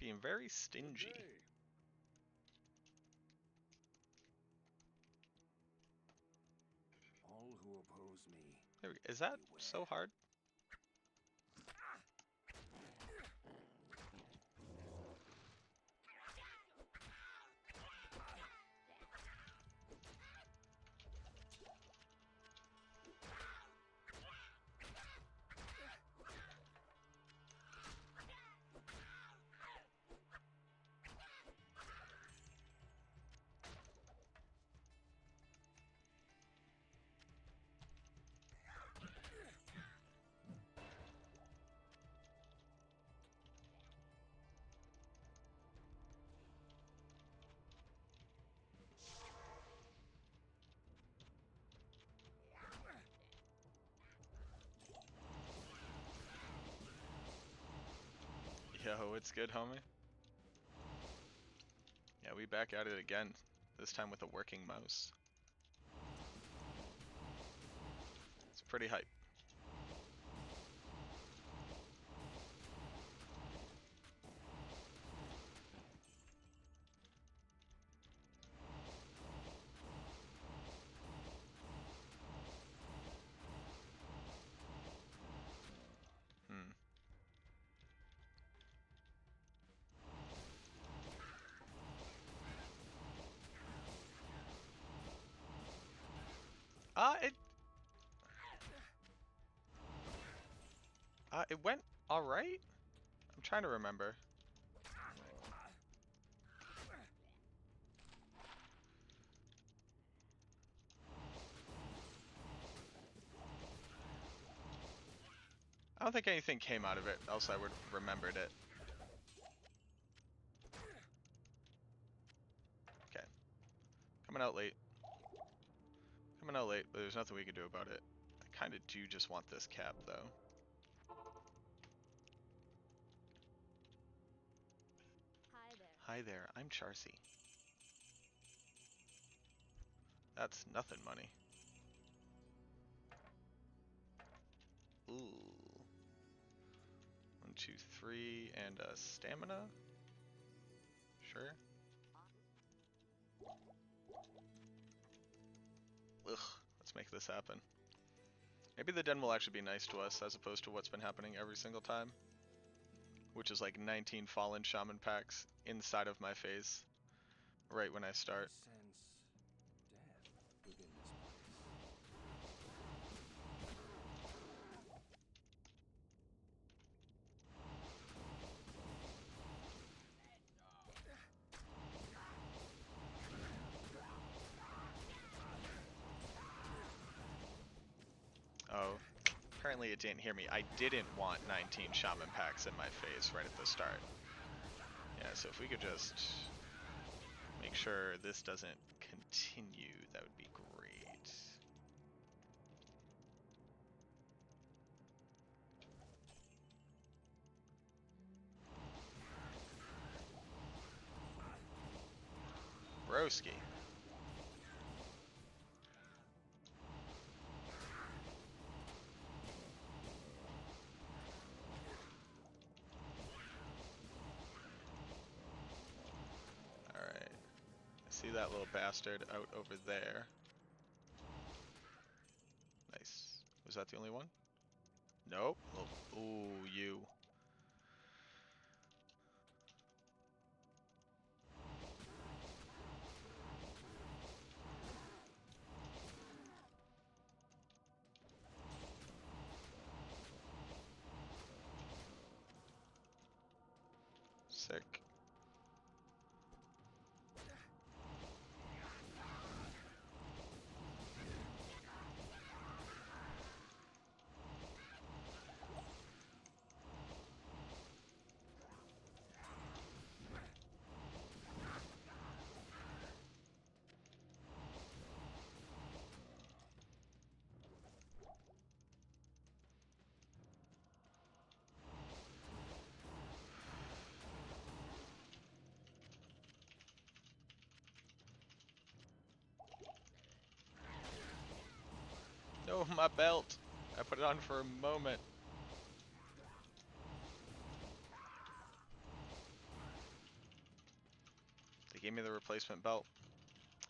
Being very stingy. All who oppose me. There we go. Is that Beware. so hard? Yo, it's good, homie. Yeah, we back at it again. This time with a working mouse. It's pretty hype. It went alright? I'm trying to remember. I don't think anything came out of it, else I would have remembered it. Okay. Coming out late. Coming out late, but there's nothing we can do about it. I kind of do just want this cap, though. Hi there. Hi there, I'm Charcy. That's nothing money. Ooh. 1, 2, 3, and stamina? Sure. Ugh, let's make this happen. Maybe the den will actually be nice to us as opposed to what's been happening every single time. Which is like 19 fallen shaman packs inside of my face right when I start. I sense death within this place. Oh, apparently it didn't hear me. I didn't want 19 shaman packs in my face right at the start. Yeah, so if we could just make sure this doesn't continue, that would be great. Broski. Alright. I see that little bastard out over there. Nice. Was that the only one? Nope. Oh, ooh, you. Sick. No, my belt. I put it on for a moment. gave me the replacement belt.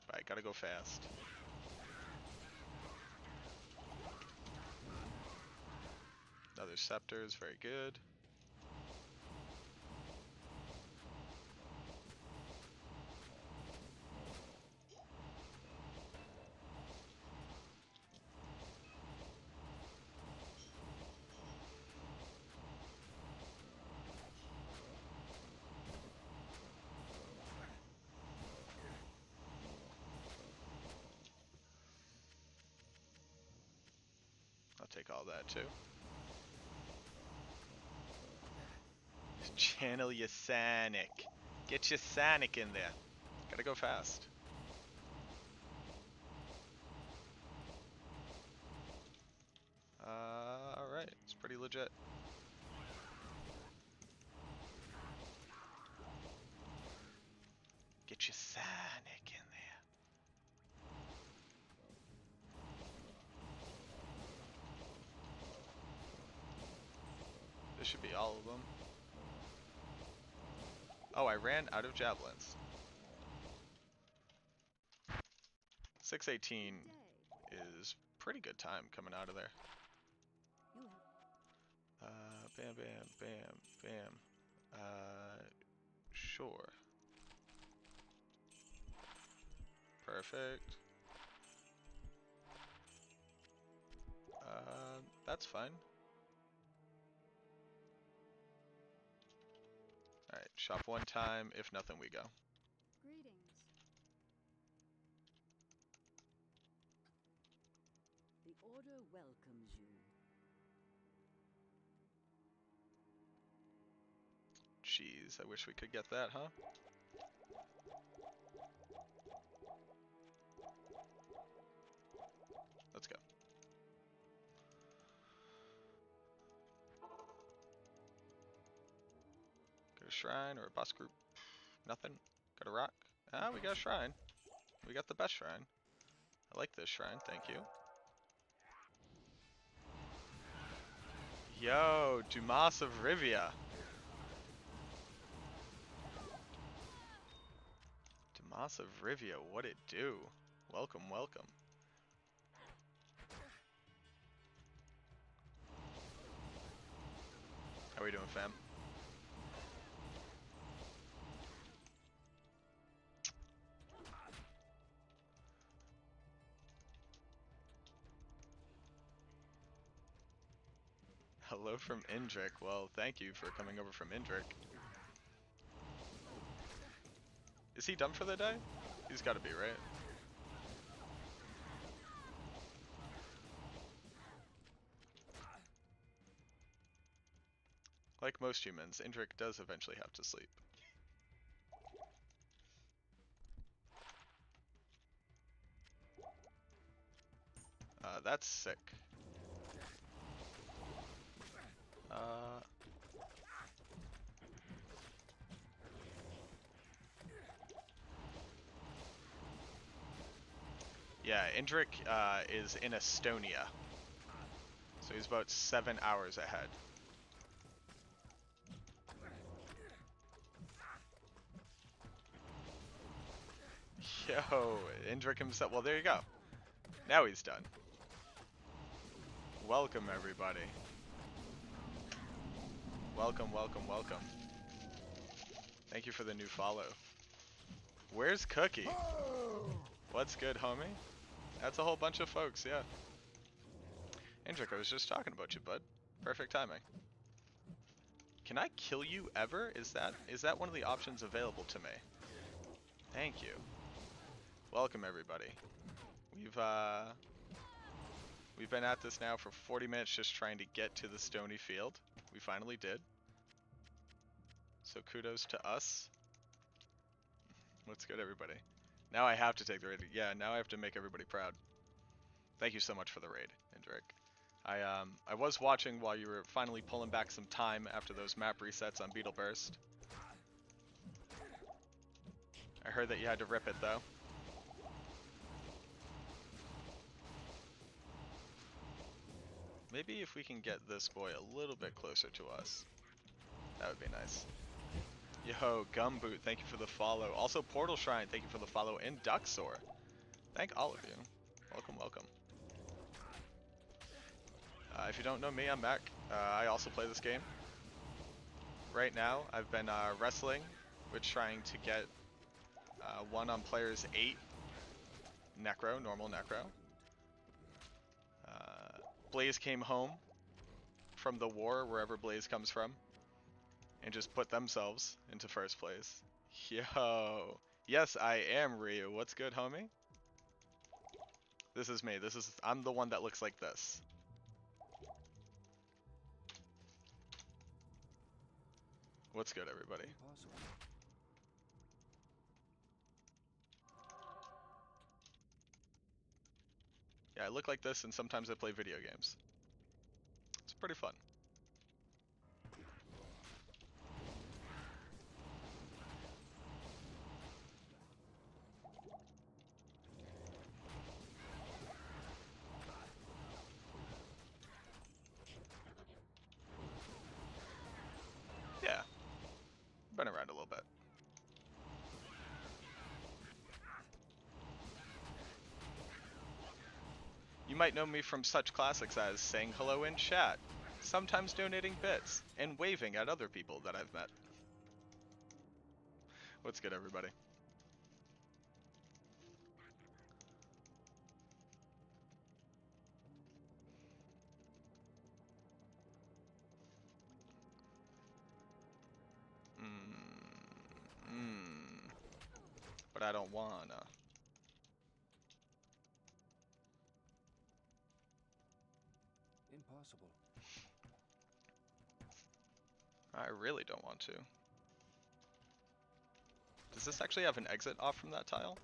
But I gotta go fast. Another scepter is very good. I'll take all that too. Channel your Sonic. Get your Sonic in there. Gotta go fast. Alright, it's pretty legit. Get your Sonic in there. This should be all of them. Oh, I ran out of javelins. 618 is pretty good time coming out of there. Bam, bam, bam, bam. Sure. Perfect. That's fine. Alright, shop one time. If nothing, we go. Greetings. The Order welcomes you. Jeez, I wish we could get that, huh? Let's go. Got a shrine or a boss group? Nothing? Got a rock? Ah, we got a shrine. We got the best shrine. I like this shrine, thank you. Yo, Dumas of Rivia. Dumas of Rivia, what it do? Welcome, welcome. How we doing, fam? Hello from Indrik. Well, thank you for coming over from Indrik. Is he done for the day? He's gotta be, right? Like most humans, Indrik does eventually have to sleep. That's sick. Yeah, Indrik is in Estonia. So he's about 7 hours ahead. Yo, Indrik himself. Well, there you go. Now he's done. Welcome, everybody. Welcome, welcome, welcome. Thank you for the new follow. Where's Cookie? What's good, homie? That's a whole bunch of folks, yeah. Indrik, I was just talking about you, bud. Perfect timing. Can I kill you ever? Is that one of the options available to me? Thank you. Welcome, everybody. We've been at this now for 40 minutes just trying to get to the stony field. We finally did. So kudos to us. What's good, everybody? Now I have to take the raid. Yeah, now I have to make everybody proud. Thank you so much for the raid, Indrik. I was watching while you were finally pulling back some time after those map resets on Beetle Burst. I heard that you had to rip it though. Maybe if we can get this boy a little bit closer to us, that would be nice. Yo, Gumboot, thank you for the follow. Also, Portal Shrine, thank you for the follow. And Duxor, thank all of you. Welcome, welcome. If you don't know me, I'm Mac. I also play this game. Right now, I've been wrestling with trying to get one on players 8. Necro, normal Necro. Blaze came home from the war, wherever Blaze comes from, and just put themselves into first place. Yo. Yes, I am Ryu. What's good, homie? This is me. I'm the one that looks like this. What's good, everybody? Impossible. Yeah, I look like this, and sometimes I play video games. It's pretty fun. Yeah, been around a little bit. You might know me from such classics as saying hello in chat, sometimes donating bits, and waving at other people that I've met. What's good, everybody? But I don't wanna. Impossible. I really don't want to. Does this actually have an exit off from that tile?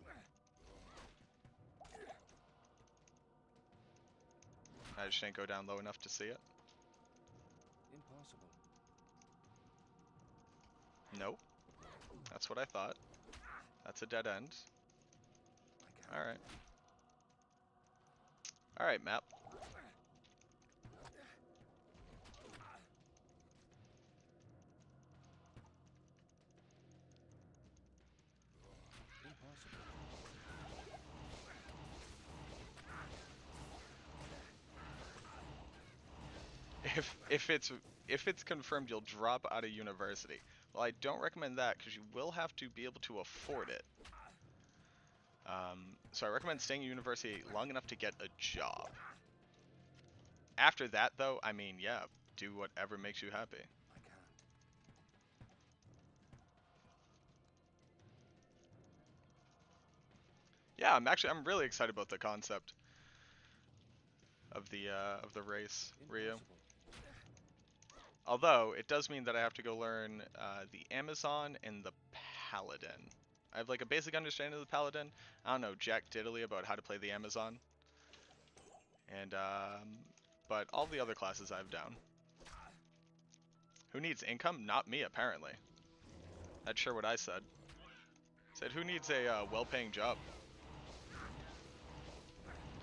I just didn't go down low enough to see it. Impossible. Nope. That's what I thought. That's a dead end. I can't. Alright. Alright, map. Impossible. If it's confirmed you'll drop out of university. Well, I don't recommend that because you will have to be able to afford it. So I recommend staying in university long enough to get a job. After that, though, I mean, yeah, do whatever makes you happy. I can't. Yeah, I'm really excited about the concept of the race, Ryu. Impossible. Although it does mean that I have to go learn the Amazon and the Paladin. I have like a basic understanding of the Paladin. I don't know jack diddly about how to play the Amazon, and but all the other classes I have down. Who needs income? Not me, apparently. That's sure what I said. Said who needs a well-paying job?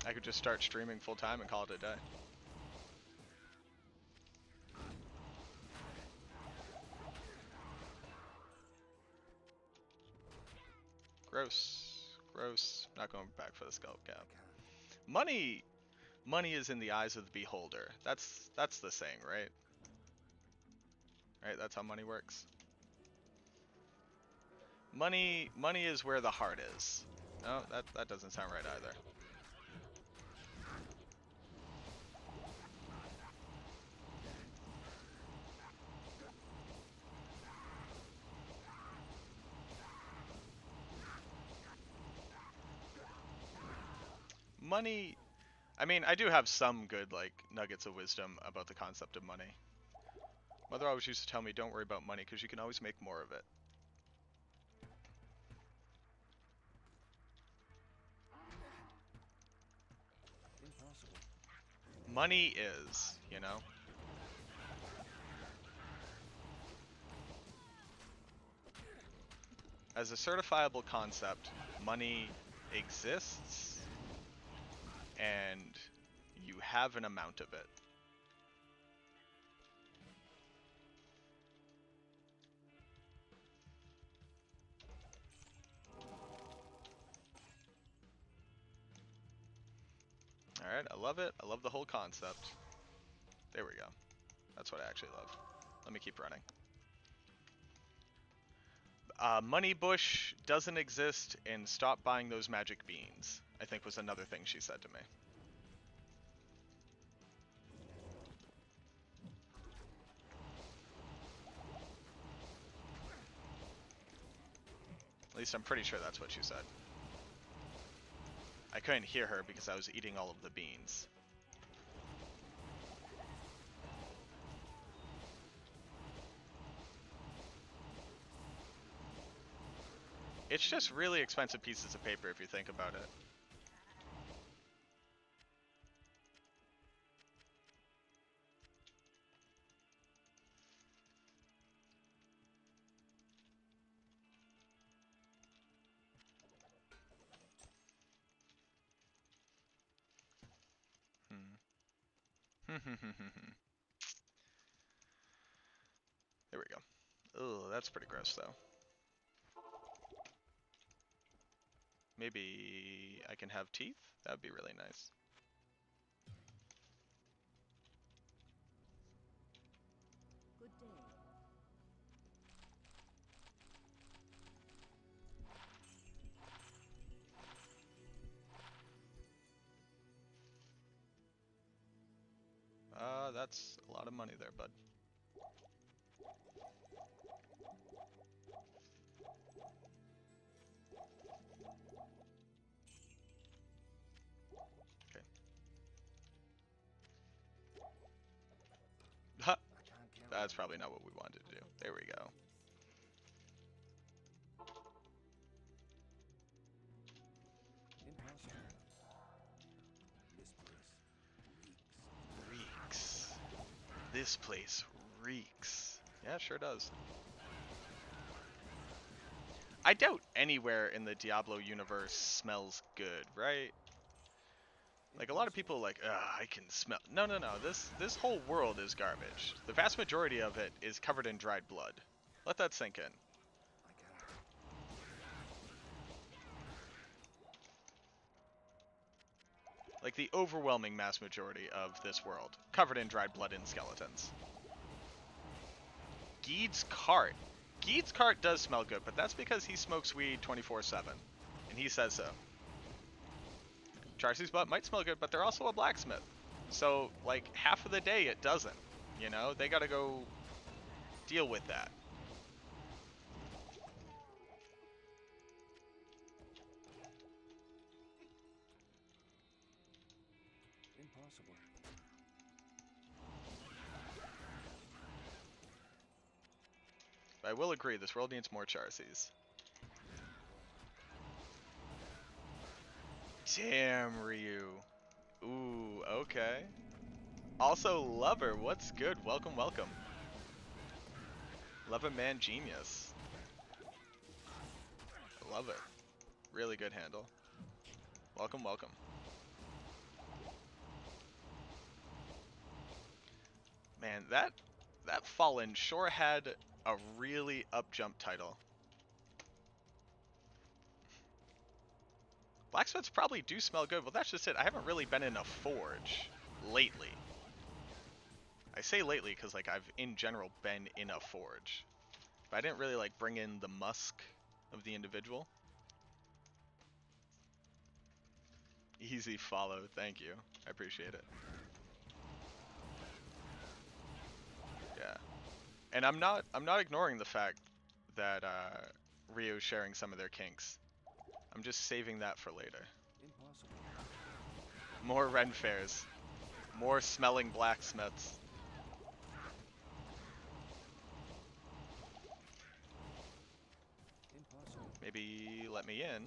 I could just start streaming full time and call it a day. Gross. Gross. Not going back for the skull cap. I can't. Money is in the eyes of the beholder. That's the saying, right? Right, that's how money works. Money is where the heart is. No, that doesn't sound right either. Money, I mean, I do have some good like nuggets of wisdom about the concept of money. Mother always used to tell me, don't worry about money because you can always make more of it. Impossible. Money is, you know? As a certifiable concept, money exists and you have an amount of it. Alright, I love it. I love the whole concept. There we go. That's what I actually love. Let me keep running. Money Bush doesn't exist, and stop buying those magic beans, I think was another thing she said to me. At least I'm pretty sure that's what she said. I couldn't hear her because I was eating all of the beans. It's just really expensive pieces of paper if you think about it. There we go. Ugh, that's pretty gross though. Maybe I can have teeth? That would be really nice. Good day. That's a lot of money there, bud. Okay. Ha! That's probably not what we wanted to do. There we go. Impossible. This place reeks. Reeks. This place reeks. Yeah, it sure does. I doubt anywhere in the Diablo universe smells good, right? Like, a lot of people are like, ugh, I can smell. No, no, no. This whole world is garbage. The vast majority of it is covered in dried blood. Let that sink in. I got it. Like, the overwhelming mass majority of this world, covered in dried blood and skeletons. Geed's cart. Geed's cart does smell good, but that's because he smokes weed 24/7. And he says so. Charcy's butt might smell good, but they're also a blacksmith. So, like, half of the day it doesn't. You know? They gotta go deal with that. Impossible. But I will agree, this world needs more Charcy's. Damn, Ryu. Ooh, okay. Also, Lover, what's good? Welcome, welcome. Lover Man Genius. I love it. Really good handle. Welcome, welcome. Man, that Fallen sure had a really up jump title. Blacksmiths probably do smell good. Well, that's just it. I haven't really been in a forge lately. I say lately because, like, I've in general been in a forge. But I didn't really, like, bring in the musk of the individual. Easy follow. Thank you. I appreciate it. Yeah. And I'm not ignoring the fact that Rio's sharing some of their kinks. I'm just saving that for later. Impossible. More Ren fairs. More smelling blacksmiths. Impossible. Maybe let me in.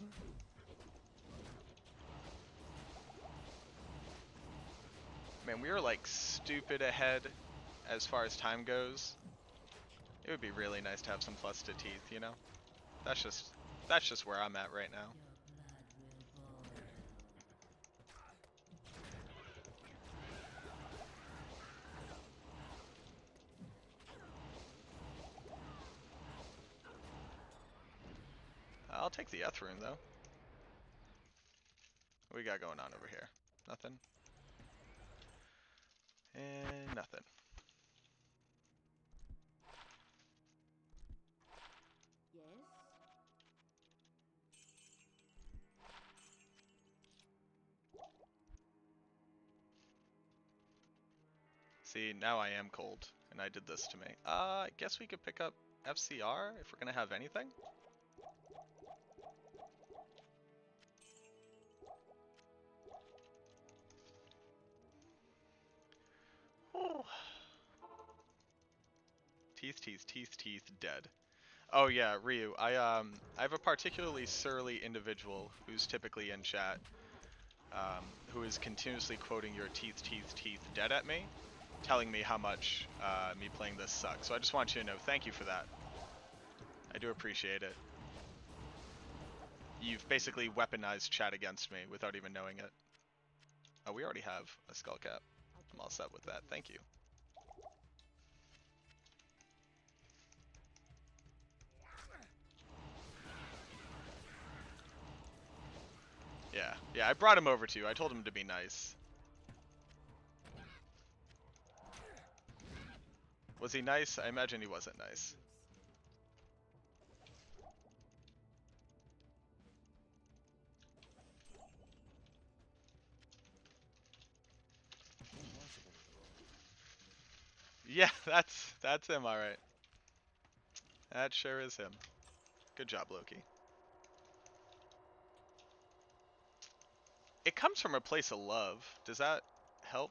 Man, we are like stupid ahead as far as time goes. It would be really nice to have some plus to teeth, you know? That's just where I'm at right now. I'll take the Ethrune though. What we got going on over here? Nothing? And nothing. Yes. See, now I am cold, and I did this to me. I guess we could pick up FCR if we're gonna have anything. Whew. Teeth, teeth, teeth, teeth, dead. Oh yeah, Ryu. I have a particularly surly individual who's typically in chat, who is continuously quoting your teeth, teeth, teeth, dead at me, telling me how much me playing this sucks. So I just want you to know, thank you for that. I do appreciate it. You've basically weaponized chat against me without even knowing it. Oh, we already have a skull cap. I'm all set with that. Thank you. Yeah, I brought him over to you. I told him to be nice. Was he nice? I imagine he wasn't nice. Impossible. Yeah, that's him, alright. That sure is him. Good job, Loki. It comes from a place of love. Does that help?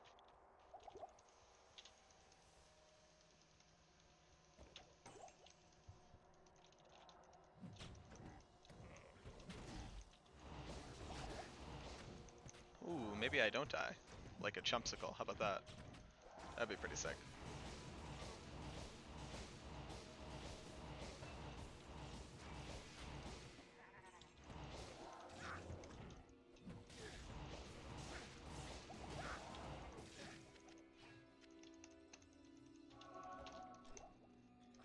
Ooh, maybe I don't die. Like a chumpsicle. How about that? That'd be pretty sick.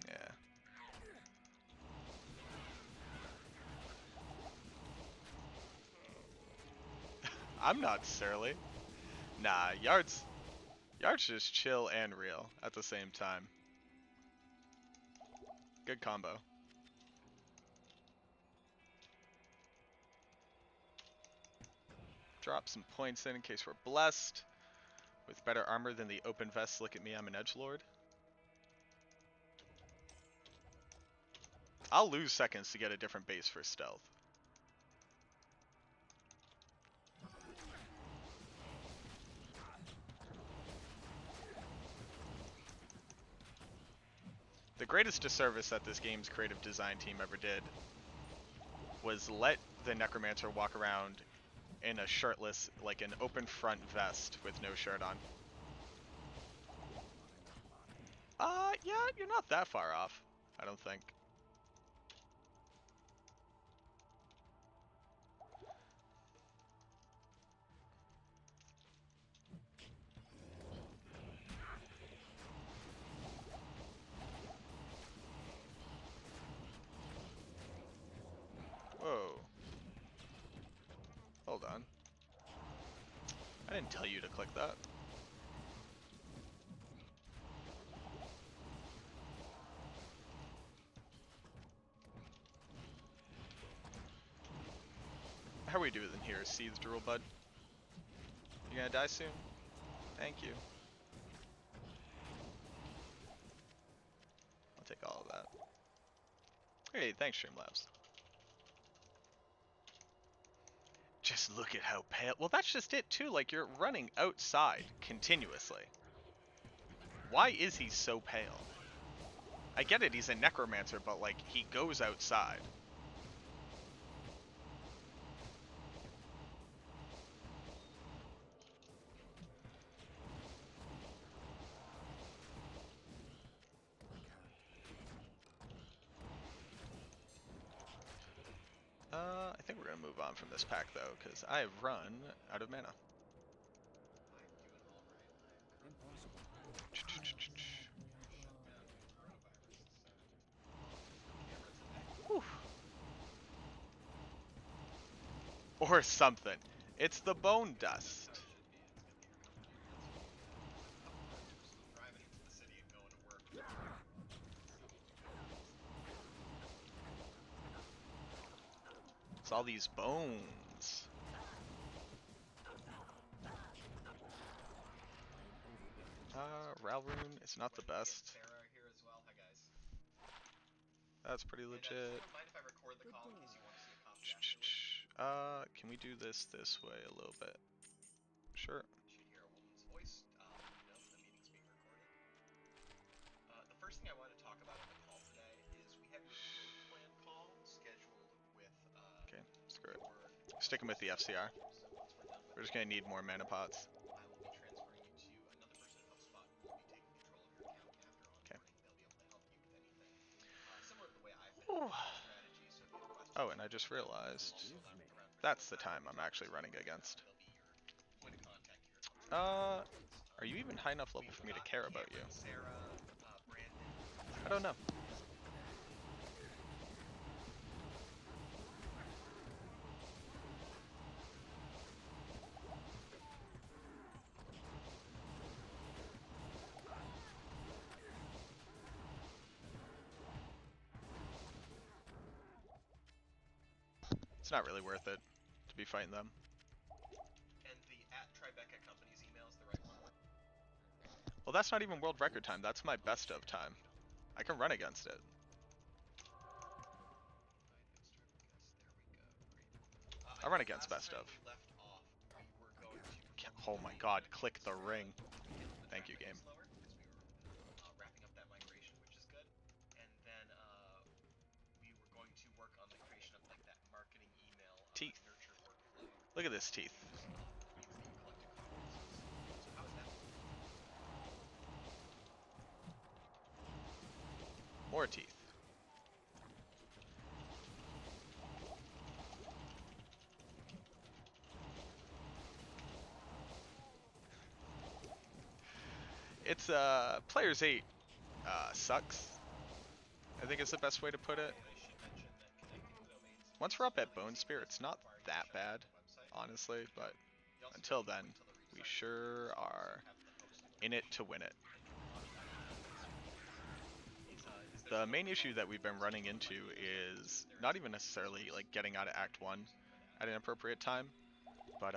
Yeah. I'm not surly. Nah, Yard's just chill and real at the same time. Good combo. Drop some points in case we're blessed. With better armor than the open vest, look at me, I'm an edgelord. I'll lose seconds to get a different base for stealth. The greatest disservice that this game's creative design team ever did was let the Necromancer walk around in a shirtless, like an open front vest with no shirt on. Yeah, you're not that far off, I don't think. Whoa. Hold on. I didn't tell you to click that. How are we doing here, Seethed Drool Bud? You gonna die soon? Thank you. I'll take all of that. Hey, thanks, Streamlabs. Just look at how pale. Well, that's just it, too. Like, you're running outside continuously. Why is he so pale? I get it, he's a necromancer, but, like, he goes outside. I think we're gonna move on from this pack, though, because I have run out of mana. Impossible. Whew. Or something. It's the bone dust. It's all these bones. Ralrune is not the best. That's pretty legit. Can we do this way a little bit? Sure. Okay, screw it. Sticking with the FCR. We're just gonna need more mana pots. Okay. Ooh. Oh, and I just realized that's the time I'm actually running against. Are you even high enough level for me to care about you? I don't know. It's not really worth it to be fighting them. Well, that's not even world record time. That's my best of time. I can run against it. I run against best of. Oh my god, click the ring. Thank you, game. Teeth. Look at this teeth. More teeth. It's players 8 sucks. I think is the best way to put it. Once we're up at Bone Spear, it's not that bad, honestly, but until then, we sure are in it to win it. The main issue that we've been running into is not even necessarily like getting out of Act 1 at an appropriate time, but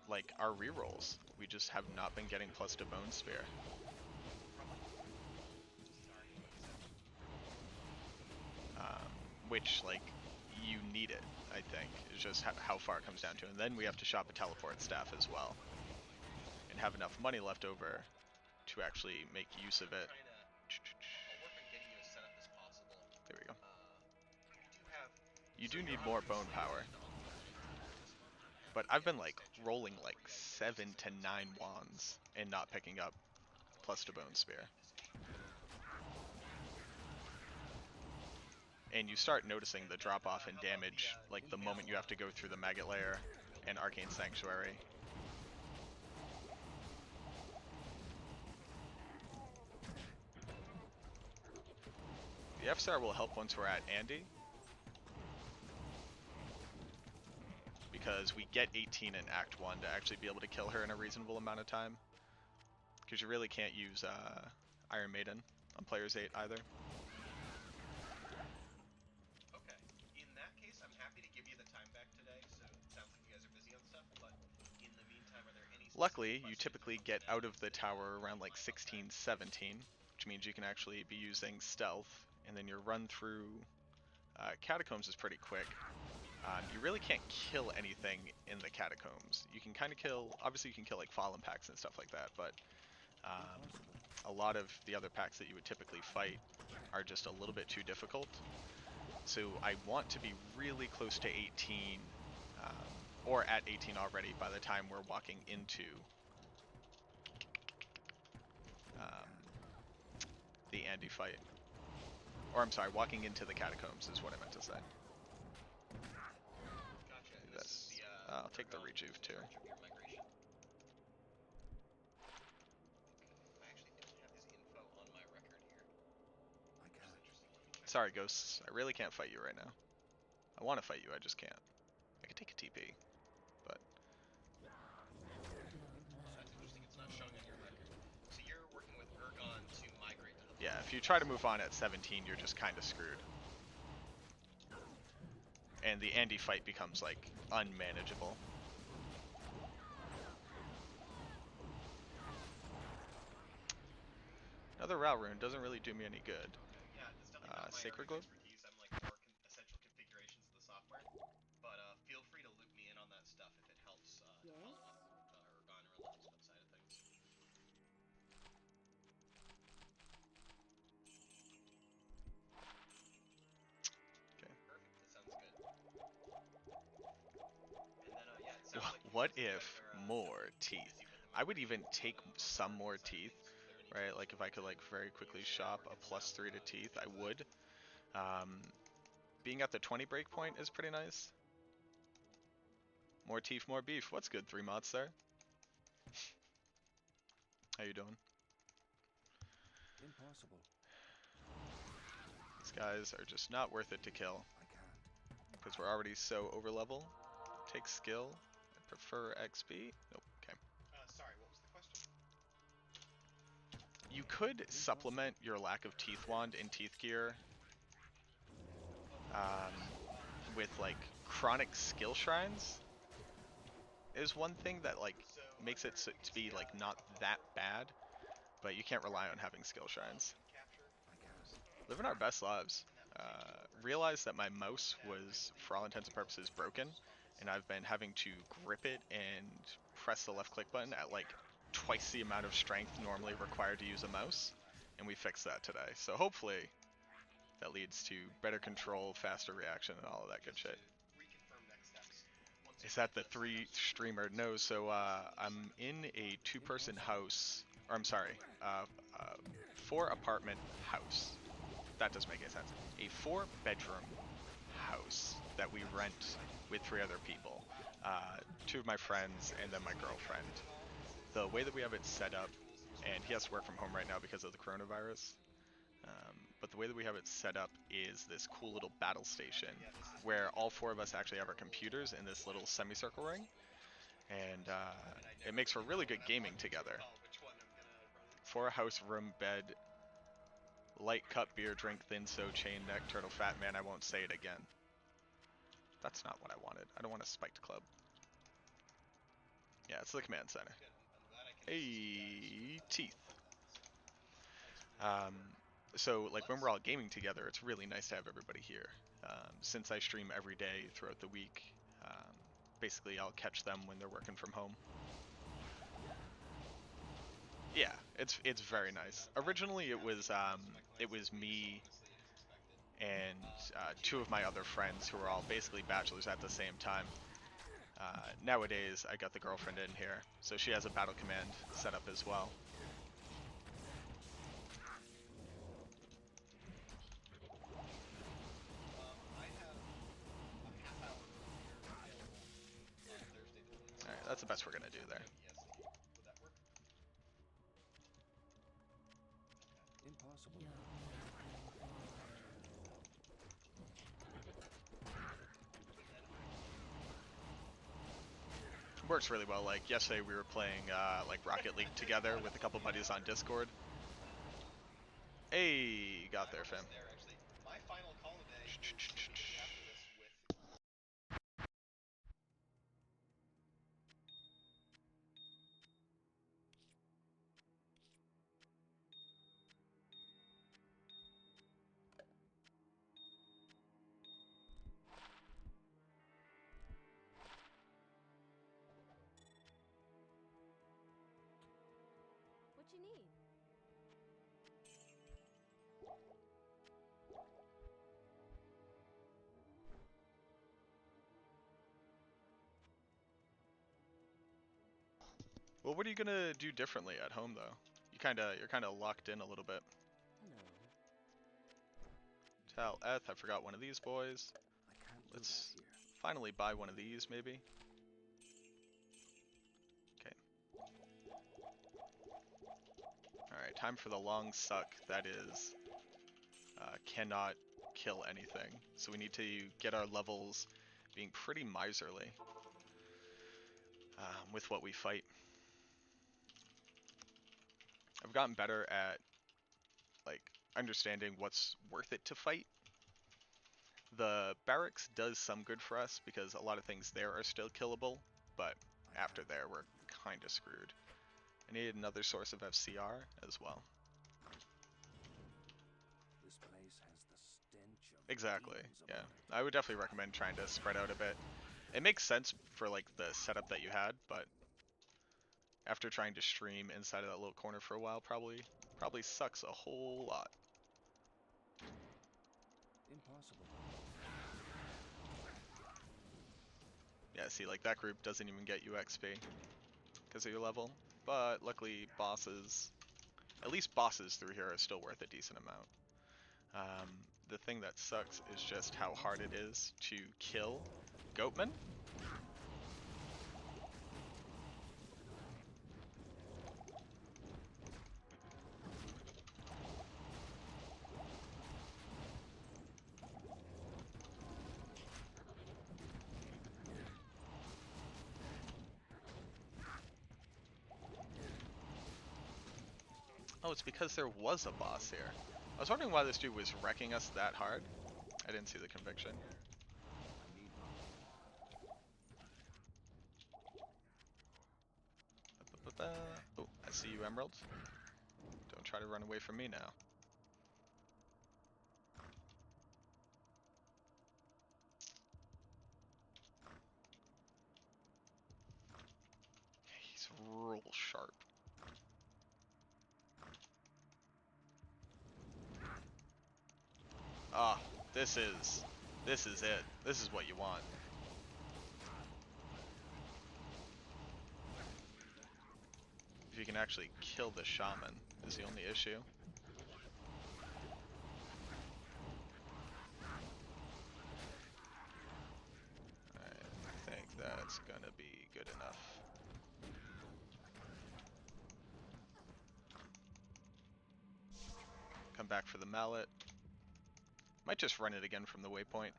like our rerolls. We just have not been getting plus to Bone Spear. Which, like, you need it, I think. It's just how far it comes down to. And then we have to shop a teleport staff as well. And have enough money left over to actually make use of it. There we go. You do need more bone power. But I've been, like, rolling, like, 7 to 9 wands and not picking up plus to Bone Spear. And you start noticing the drop-off in damage, like, the moment you have to go through the Maggot Lair and Arcane Sanctuary. The FSR will help once we're at Andy, because we get 18 in Act 1 to actually be able to kill her in a reasonable amount of time. Because you really can't use Iron Maiden on players 8 either. Luckily, you typically get out of the tower around like 16, 17, which means you can actually be using stealth, and then your run through catacombs is pretty quick. You really can't kill anything in the catacombs. You can kind of kill, obviously you can kill like fallen packs and stuff like that, but a lot of the other packs that you would typically fight are just a little bit too difficult. So I want to be really close to 18, or at 18 already by the time we're walking into the Andy fight. Or I'm sorry, walking into the catacombs is what I meant to say. This. I'll take the rejuve too. Sorry, ghosts. I really can't fight you right now. I want to fight you, I just can't. I could take a TP, but... Yeah, if you try to move on at 17, you're just kind of screwed. and the Andy fight becomes like unmanageable. Another Rao rune doesn't really do me any good. Sacred Globe? Yes? What if more teeth? I would even take some more teeth, right? Like if I could like very quickly shop a +3 to teeth, I would. Um, being at the 20 break point is pretty nice. More teeth, more beef. What's good, 3 mods there? How you doing? Impossible. These guys are just not worth it to kill I can't. because we're already so over level. Take skill. I prefer XP. Nope. Okay. You could supplement your lack of teeth wand in teeth gear um, with like chronic skill shrines. Is one thing that like makes it so to be like not that bad, but you can't rely on having skill shrines. I can't. Living our best lives. Realized that my mouse was, for all intents and purposes, broken, and I've been having to grip it and press the left click button at like twice the amount of strength normally required to use a mouse, and we fixed that today. So hopefully that leads to better control, faster reaction, and all of that good shit. Is that the 3 streamer? No, so I'm in a 2-person house, or I'm sorry, 4 apartment house. That doesn't make any sense. A 4-bedroom house that we rent with 3 other people. 2 of my friends and then my girlfriend. The way that we have it set up, and he has to work from home right now because of the coronavirus, but the way that we have it set up is this cool little battle station where all 4 of us actually have our computers in this little semicircle ring, and it makes for really good gaming together. 4 house, room, bed, light cup, beer, drink, thin so, chain, neck, turtle, fat man. I won't say it again. That's not what I wanted. I don't want a spiked club. Yeah, it's the command center. Hey, teeth. So like when we're all gaming together, it's really nice to have everybody here. Since I stream every day throughout the week, basically I'll catch them when they're working from home. Yeah, it's very nice. Originally it was me and 2 of my other friends who were all basically bachelors at the same time. Nowadays I got the girlfriend in here, so she has a battle command set up as well. Alright, that's the best we're gonna do there. Impossible. Works really well. Like yesterday we were playing like Rocket League together with a couple buddies on Discord. Hey, got there, fam. What you need? Well, what are you gonna do differently at home though? You're kinda locked in a little bit. Hello. Tal Eth, I forgot one of these boys. I can't do Let's that here. finally buy one of these maybe. Okay. Alright, time for the long suck that is cannot kill anything. So we need to get our levels being pretty miserly with what we fight. I've gotten better at like understanding what's worth it to fight. The barracks does some good for us because a lot of things there are still killable, but after there we're kind of screwed. I need another source of FCR as well. This place has the stench of Exactly, demons yeah. about it. I would definitely recommend trying to spread out a bit. It makes sense for like the setup that you had, but after trying to stream inside of that little corner for a while probably sucks a whole lot. Impossible. Yeah, see, like that group doesn't even get you XP because of your level, but luckily bosses, at least bosses through here are still worth a decent amount. The thing that sucks is just how hard it is to kill Goatmen. Oh, it's because there was a boss here. I was wondering why this dude was wrecking us that hard. I didn't see the conviction. I need Oh, I see you, Emerald. Don't try to run away from me now. He's real sharp. Ah, this is it. This is what you want. If you can actually kill the shaman is the only issue. I think that's gonna be good enough. Come back for the mallet. Might just run it again from the waypoint,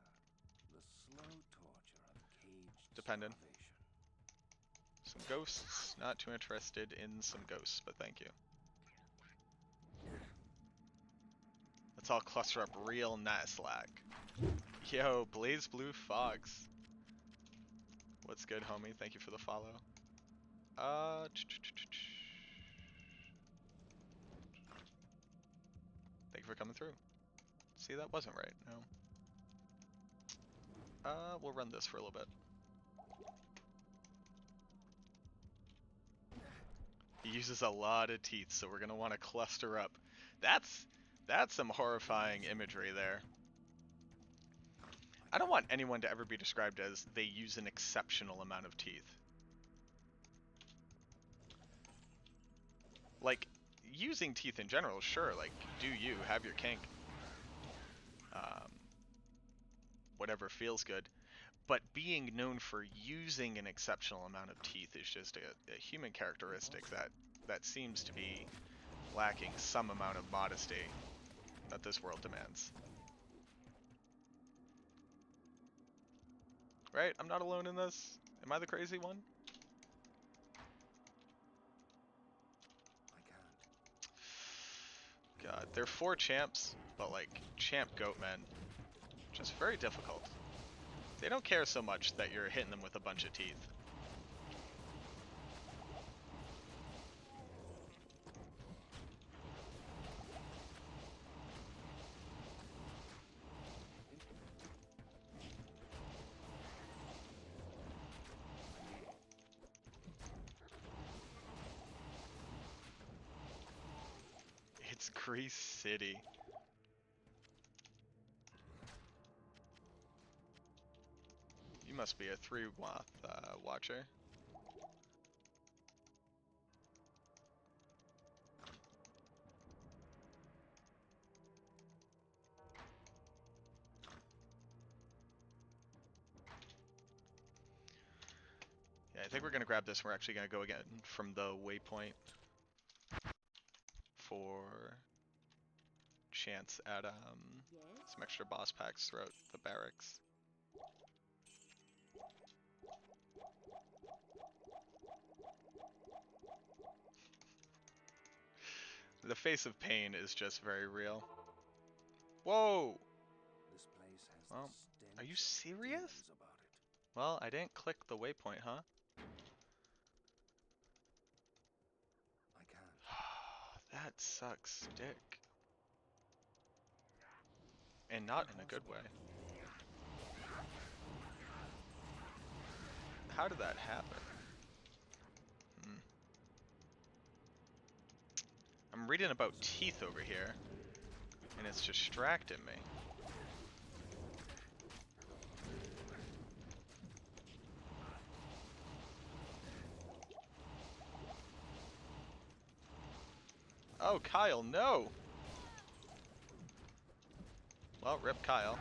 the slow torture of caged depending. starvation. Some ghosts. Not too interested in some ghosts, but thank you. Let's all cluster up real nice like. Yo, Blaze Blue Fox. What's good, homie? Thank you for the follow. Thank you for coming through. See, that wasn't right. No. We'll run this for a little bit. He uses a lot of teeth, so we're gonna want to cluster up. That's some horrifying imagery there. I don't want anyone to ever be described as they use an exceptional amount of teeth. Like, using teeth in general, sure, like, do you, have your kink. Whatever feels good. But being known for using an exceptional amount of teeth is just a human characteristic that seems to be lacking some amount of modesty that this world demands. Right? I'm not alone in this. Am I the crazy one? I can't. God, they're 4 champs, but like champ goatmen, just very difficult. They don't care so much that you're hitting them with a bunch of teeth. It's Grease City. You must be a 3 Moth watcher. Yeah, I think we're gonna grab this. We're actually gonna go again from the waypoint for chance at Yes? some extra boss packs throughout the barracks. The face of pain is just very real. Whoa! This place has Well, the stench are you of serious? demons about it. Well, I didn't click the waypoint, huh? I can't. That sucks dick. And not in a good way. How did that happen? I'm reading about teeth over here, and it's distracting me. Oh, Kyle, no! Well, rip Kyle.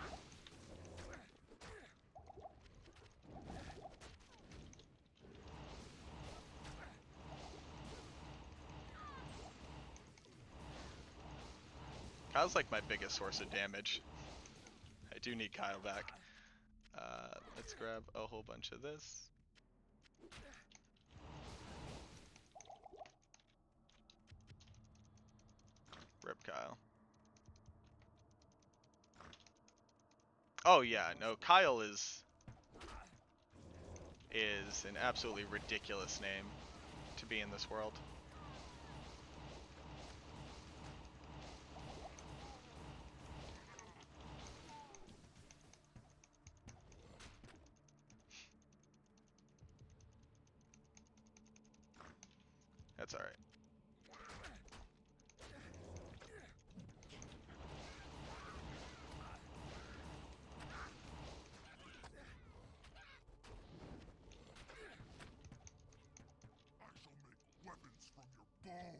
Kyle's like my biggest source of damage. I do need Kyle back. Let's grab a whole bunch of this. Rip Kyle. Oh yeah, no, Kyle is an absolutely ridiculous name to be in this world. That's alright. Good day.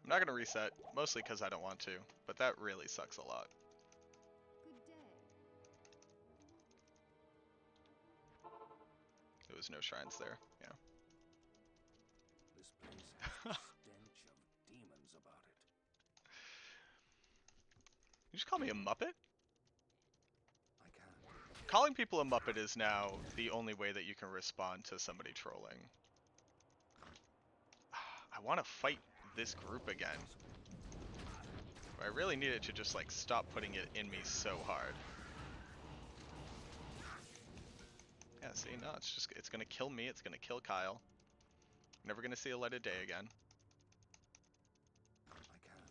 I'm not gonna reset, mostly because I don't want to, but that really sucks a lot. Good day. There was no shrines there, yeah. This place has the stench of demons about it. You just call me a Muppet? I can't. Calling people a Muppet is now the only way that you can respond to somebody trolling. I want to fight this group again. I really need it to just like stop putting it in me so hard. Yeah, see, no, it's gonna kill me, it's gonna kill Kyle. Never gonna see a light of day again. I can't.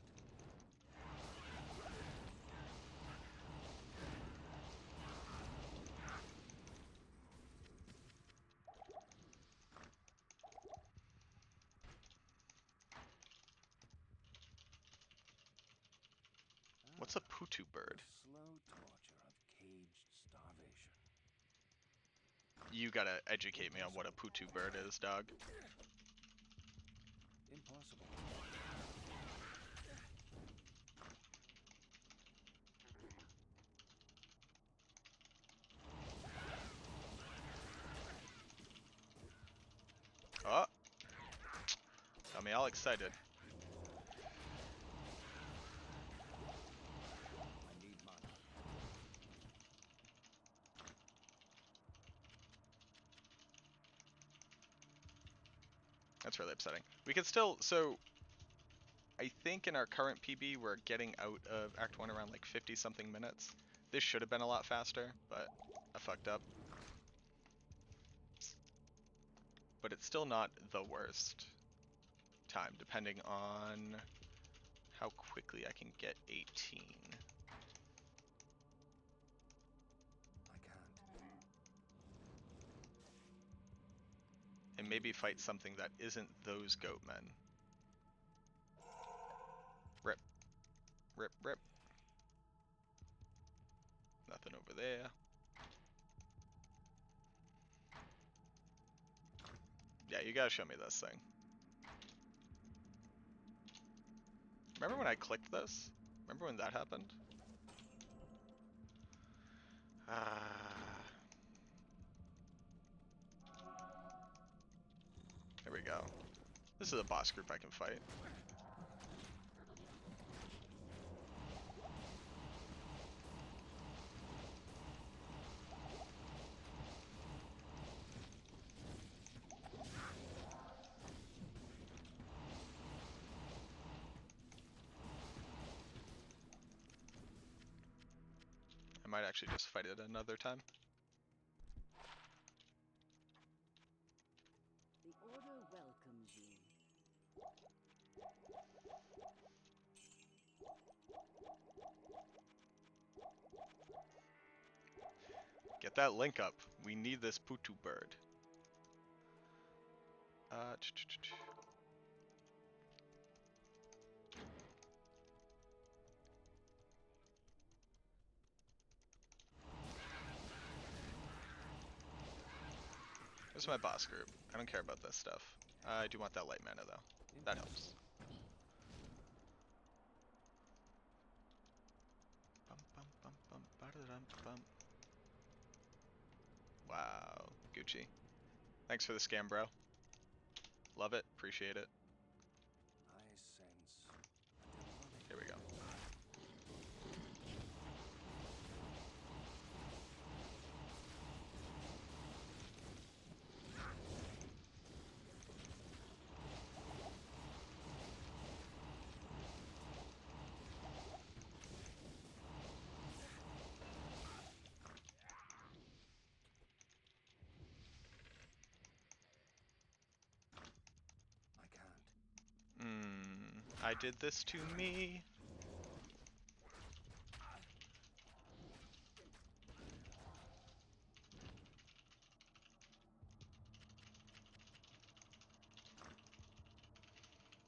What's a putu bird? The slow torture of caged starvation. You gotta educate me on what a putu bird is, dog. Impossible. Oh! Got me all excited. I need mana. That's really upsetting. We could still, so I think in our current PB we're getting out of Act 1 around like 50 something minutes. This should have been a lot faster, but I fucked up. But it's still not the worst time, depending on how quickly I can get 18. I can't. And maybe fight something that isn't those goatmen. Rip. Rip, rip. Nothing over there. Yeah, you gotta show me this thing. Remember when I clicked this? Remember when that happened? Here we go. This is a boss group I can fight. I might actually just fight it another time. The order welcomes you. Get that link up. We need this Putu bird. This is my boss group. I don't care about this stuff. I do want that light mana though. That helps. Bum, bum, bum, bum, ba-da-dum, bum. Wow, Gucci. Thanks for the scam, bro. Love it, appreciate it. I sense a demonic. Here we go. I can't. I did this to me.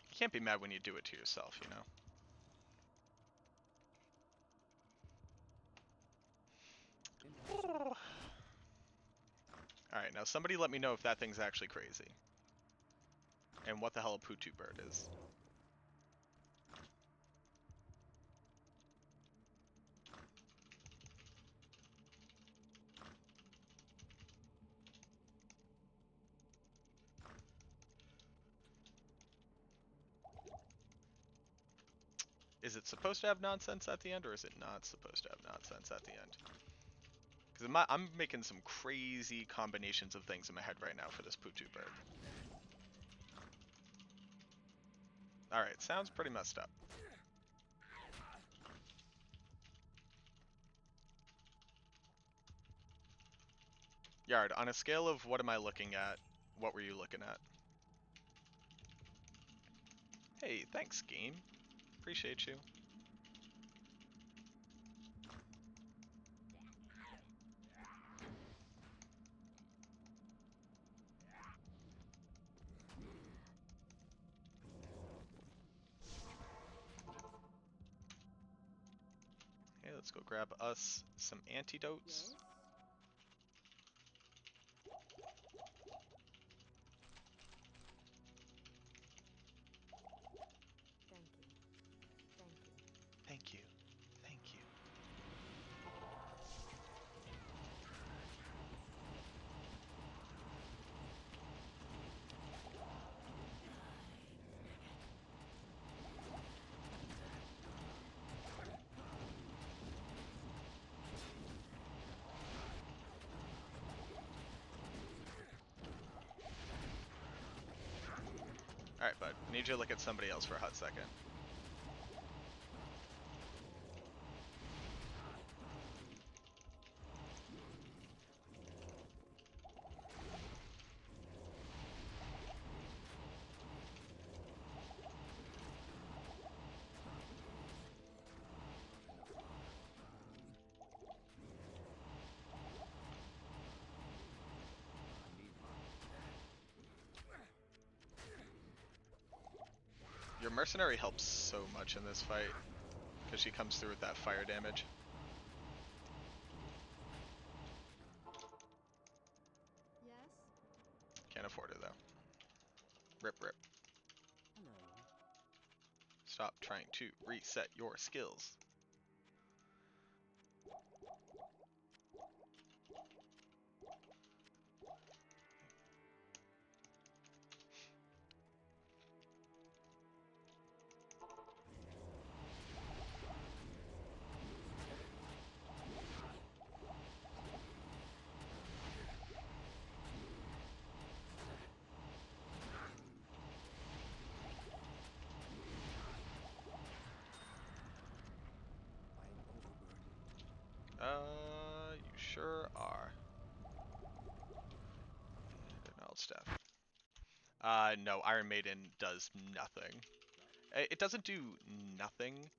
You can't be mad when you do it to yourself, you know? Alright, now somebody let me know if that thing's actually crazy. And what the hell a Putu bird is. Is it supposed to have nonsense at the end, or is it not supposed to have nonsense at the end? Because I'm making some crazy combinations of things in my head right now for this Putu bird. Alright, sounds pretty messed up. Yard, on a scale of what am I looking at, what were you looking at? Hey, thanks, game. Appreciate you. Okay, let's go grab us some antidotes. Yes? Thank you. Thank you. Thank you. Thank you. Alright, bud. I need you to look at somebody else for a hot second. Your mercenary helps so much in this fight, because she comes through with that fire damage. Yes? Can't afford it though. Rip rip. Hello. Stop trying to reset your skills. death. No, Iron Maiden does nothing. It doesn't do nothing.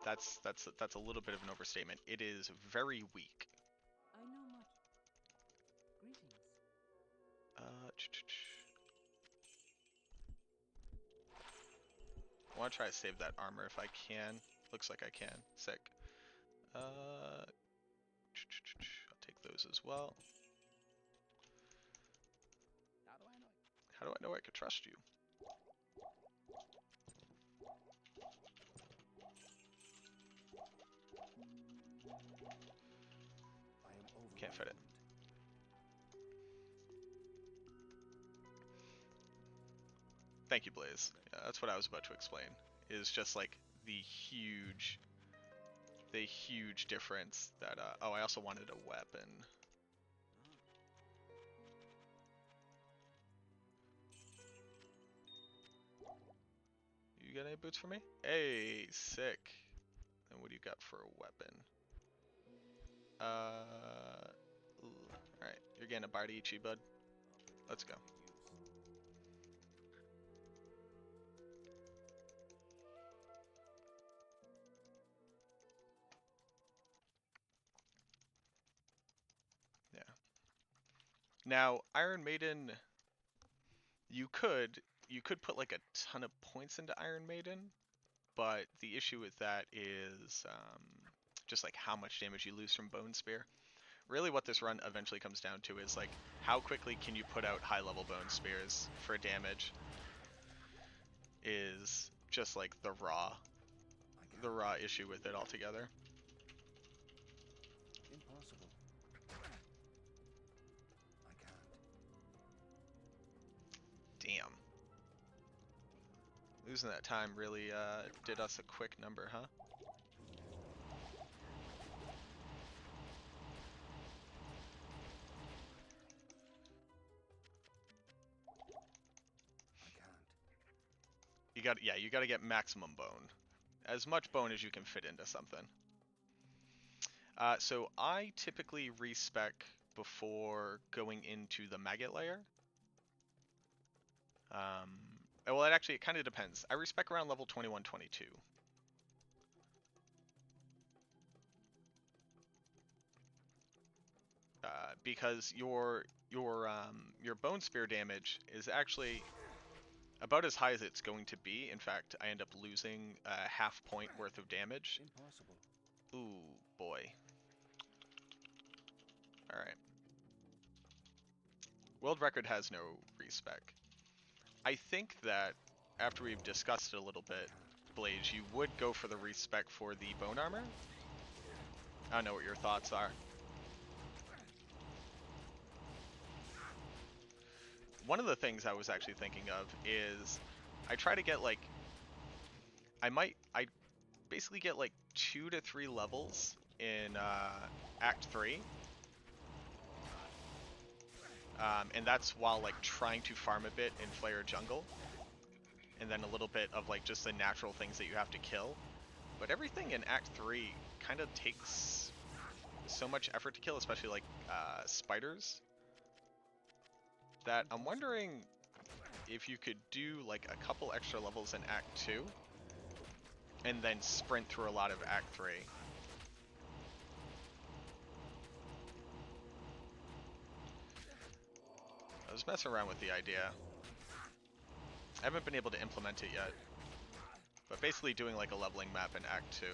That's a little bit of an overstatement. It is very weak. I know much. Greetings. I want to try to save that armor if I can. Looks like I can. Sick. I'll take those as well. How do I know I could trust you? I am Can't fit it. overwhelmed. Thank you, Blaze. Yeah, that's what I was about to explain. Is just like the huge difference that. Oh, I also wanted a weapon. You got any boots for me? Hey, sick. And what do you got for a weapon? Alright, you're getting a Bardici, bud. Let's go. Yeah. Now, Iron Maiden, you could put like a ton of points into Iron Maiden, but the issue with that is just like how much damage you lose from Bone Spear. Really what this run eventually comes down to is like how quickly can you put out high level Bone Spears for damage is just like the raw issue with it altogether. Impossible. I can't. Damn. Losing that time really did us a quick number, huh? I can't. You gotta get maximum bone. As much bone as you can fit into something. So I typically respec before going into the maggot layer. Well, it kind of depends. I respec around level 21, 22. Because your bone spear damage is actually about as high as it's going to be. In fact, I end up losing a half point worth of damage. Impossible. Ooh, boy. Alright. World record has no respec. I think that after we've discussed it a little bit, Blaze, you would go for the respec for the bone armor? I don't know what your thoughts are. One of the things I was actually thinking of is I try to get like I basically get like 2 to 3 levels in Act 3. And that's while like trying to farm a bit in Flare Jungle. And then a little bit of like just the natural things that you have to kill. But everything in Act 3 kind of takes so much effort to kill, especially like spiders, that I'm wondering if you could do like a couple extra levels in Act 2 and then sprint through a lot of Act 3. I was messing around with the idea. I haven't been able to implement it yet. But basically doing like a leveling map in Act 2.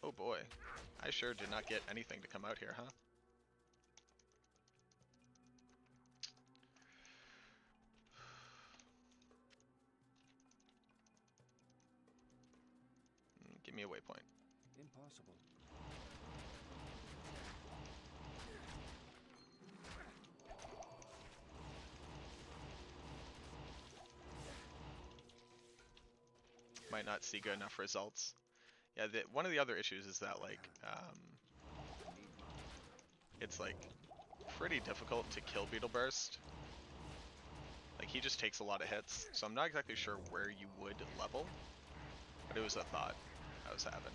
Oh boy. I sure did not get anything to come out here, huh? Give me a waypoint. Impossible. Might not see good enough results. Yeah, one of the other issues is that like it's like pretty difficult to kill Beetle Burst. Like he just takes a lot of hits, so I'm not exactly sure where you would level, but it was a thought I was having.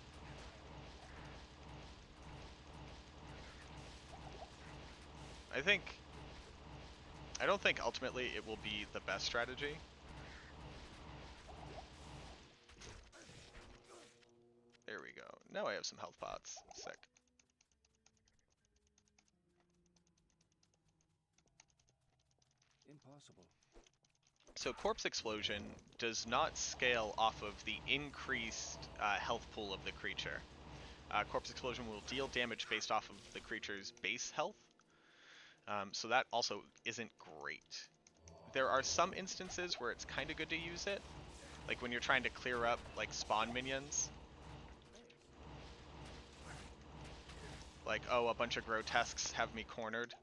I don't think ultimately it will be the best strategy. There we go. Now I have some health pots. Sick. Impossible. So Corpse Explosion does not scale off of the increased health pool of the creature. Corpse Explosion will deal damage based off of the creature's base health. So that also isn't great. There are some instances where it's kind of good to use it. Like when you're trying to clear up like spawn minions. Like, oh, a bunch of grotesques have me cornered.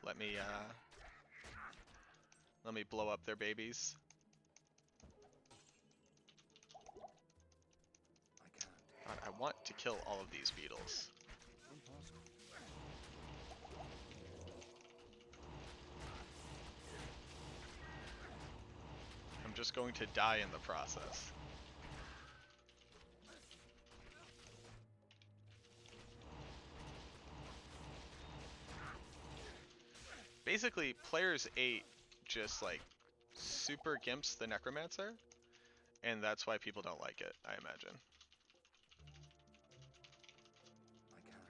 Let me blow up their babies. God, I want to kill all of these beetles. Impossible. I'm just going to die in the process. Basically, players 8 just like super gimps the Necromancer, and that's why people don't like it, I imagine. I can't.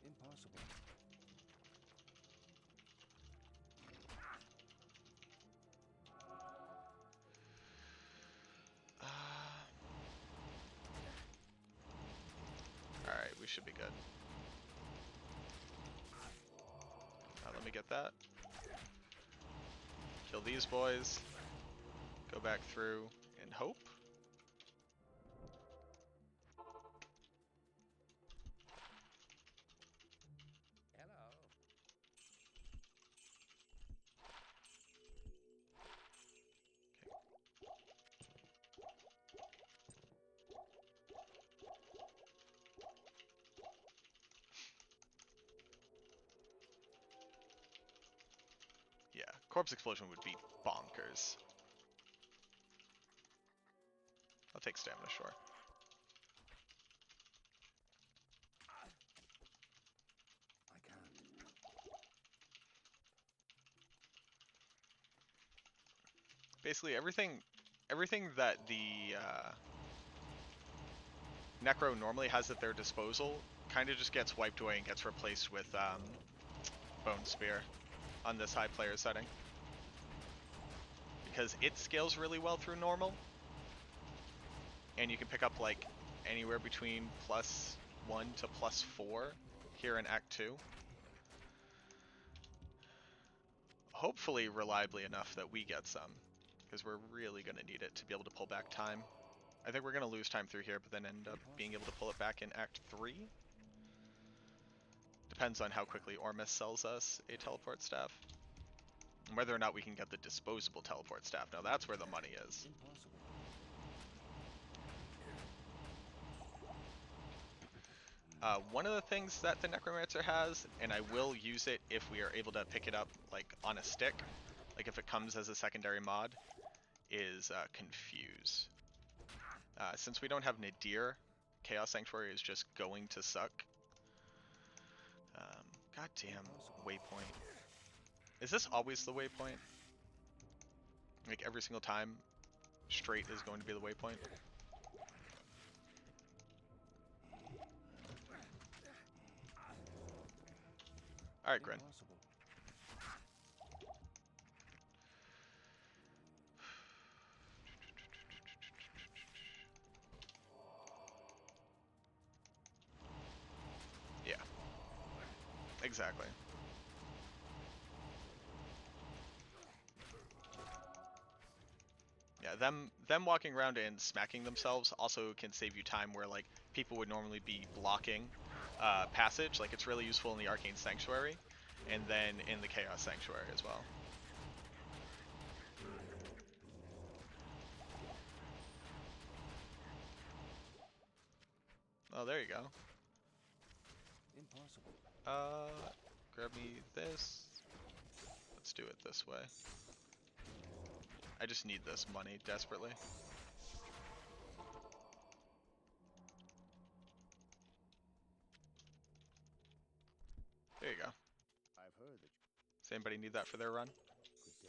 Impossible. Alright, we should be good. Let me get that. Kill these boys. Go back through and hope. Hello. Yeah, Corpse Explosion would be bonkers. I'll take stamina, sure. I can't. Basically, everything that the Necro normally has at their disposal kind of just gets wiped away and gets replaced with Bone Spear on this high player setting. Because it scales really well through normal, and you can pick up like anywhere between +1 to +4 here in Act 2. Hopefully reliably enough that we get some, because we're really going to need it to be able to pull back time. I think we're going to lose time through here, but then end up being able to pull it back in Act 3. Depends on how quickly Ormus sells us a teleport staff. And whether or not we can get the disposable teleport staff. Now that's where the money is. Impossible. One of the things that the Necromancer has, and I will use it if we are able to pick it up like on a stick, like if it comes as a secondary mod, is Confuse. Since we don't have Nadir, Chaos Sanctuary is just going to suck. Goddamn waypoint. Is this always the waypoint? Like every single time, straight is going to be the waypoint? Alright, Grin. Impossible. Yeah. Exactly. Yeah, them walking around and smacking themselves also can save you time where like people would normally be blocking passage. Like it's really useful in the Arcane Sanctuary, and then in the Chaos Sanctuary as well. Oh, there you go. Impossible. Grab me this. Let's do it this way. I just need this money desperately. Does anybody need that for their run? Good day.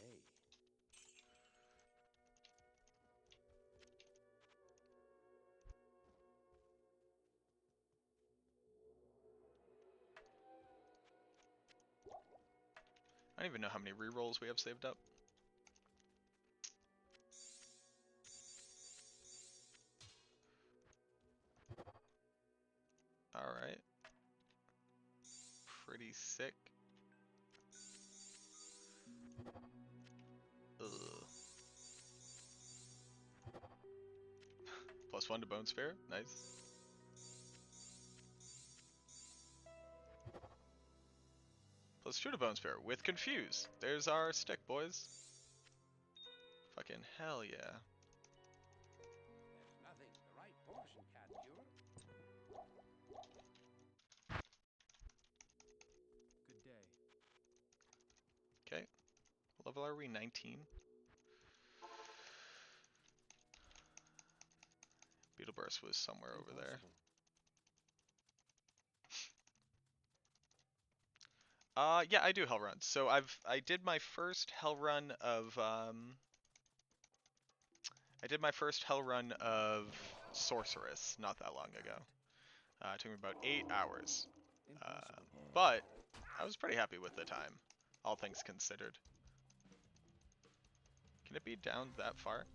I don't even know how many rerolls we have saved up. Alright. Pretty sick. Ugh. +1 to Bone Spare, nice. +2 to Bone Spare with Confuse. There's our stick, boys. Fucking hell yeah. There's nothing the right potion can't cure. Good day. Okay. What level are we? 19. Beetle Burst was somewhere over there. Impossible. Yeah, I do hell runs. So I did my first hell run of Sorceress not that long ago. It took me about 8 hours. Impossible. But I was pretty happy with the time, all things considered. Can it be down that far?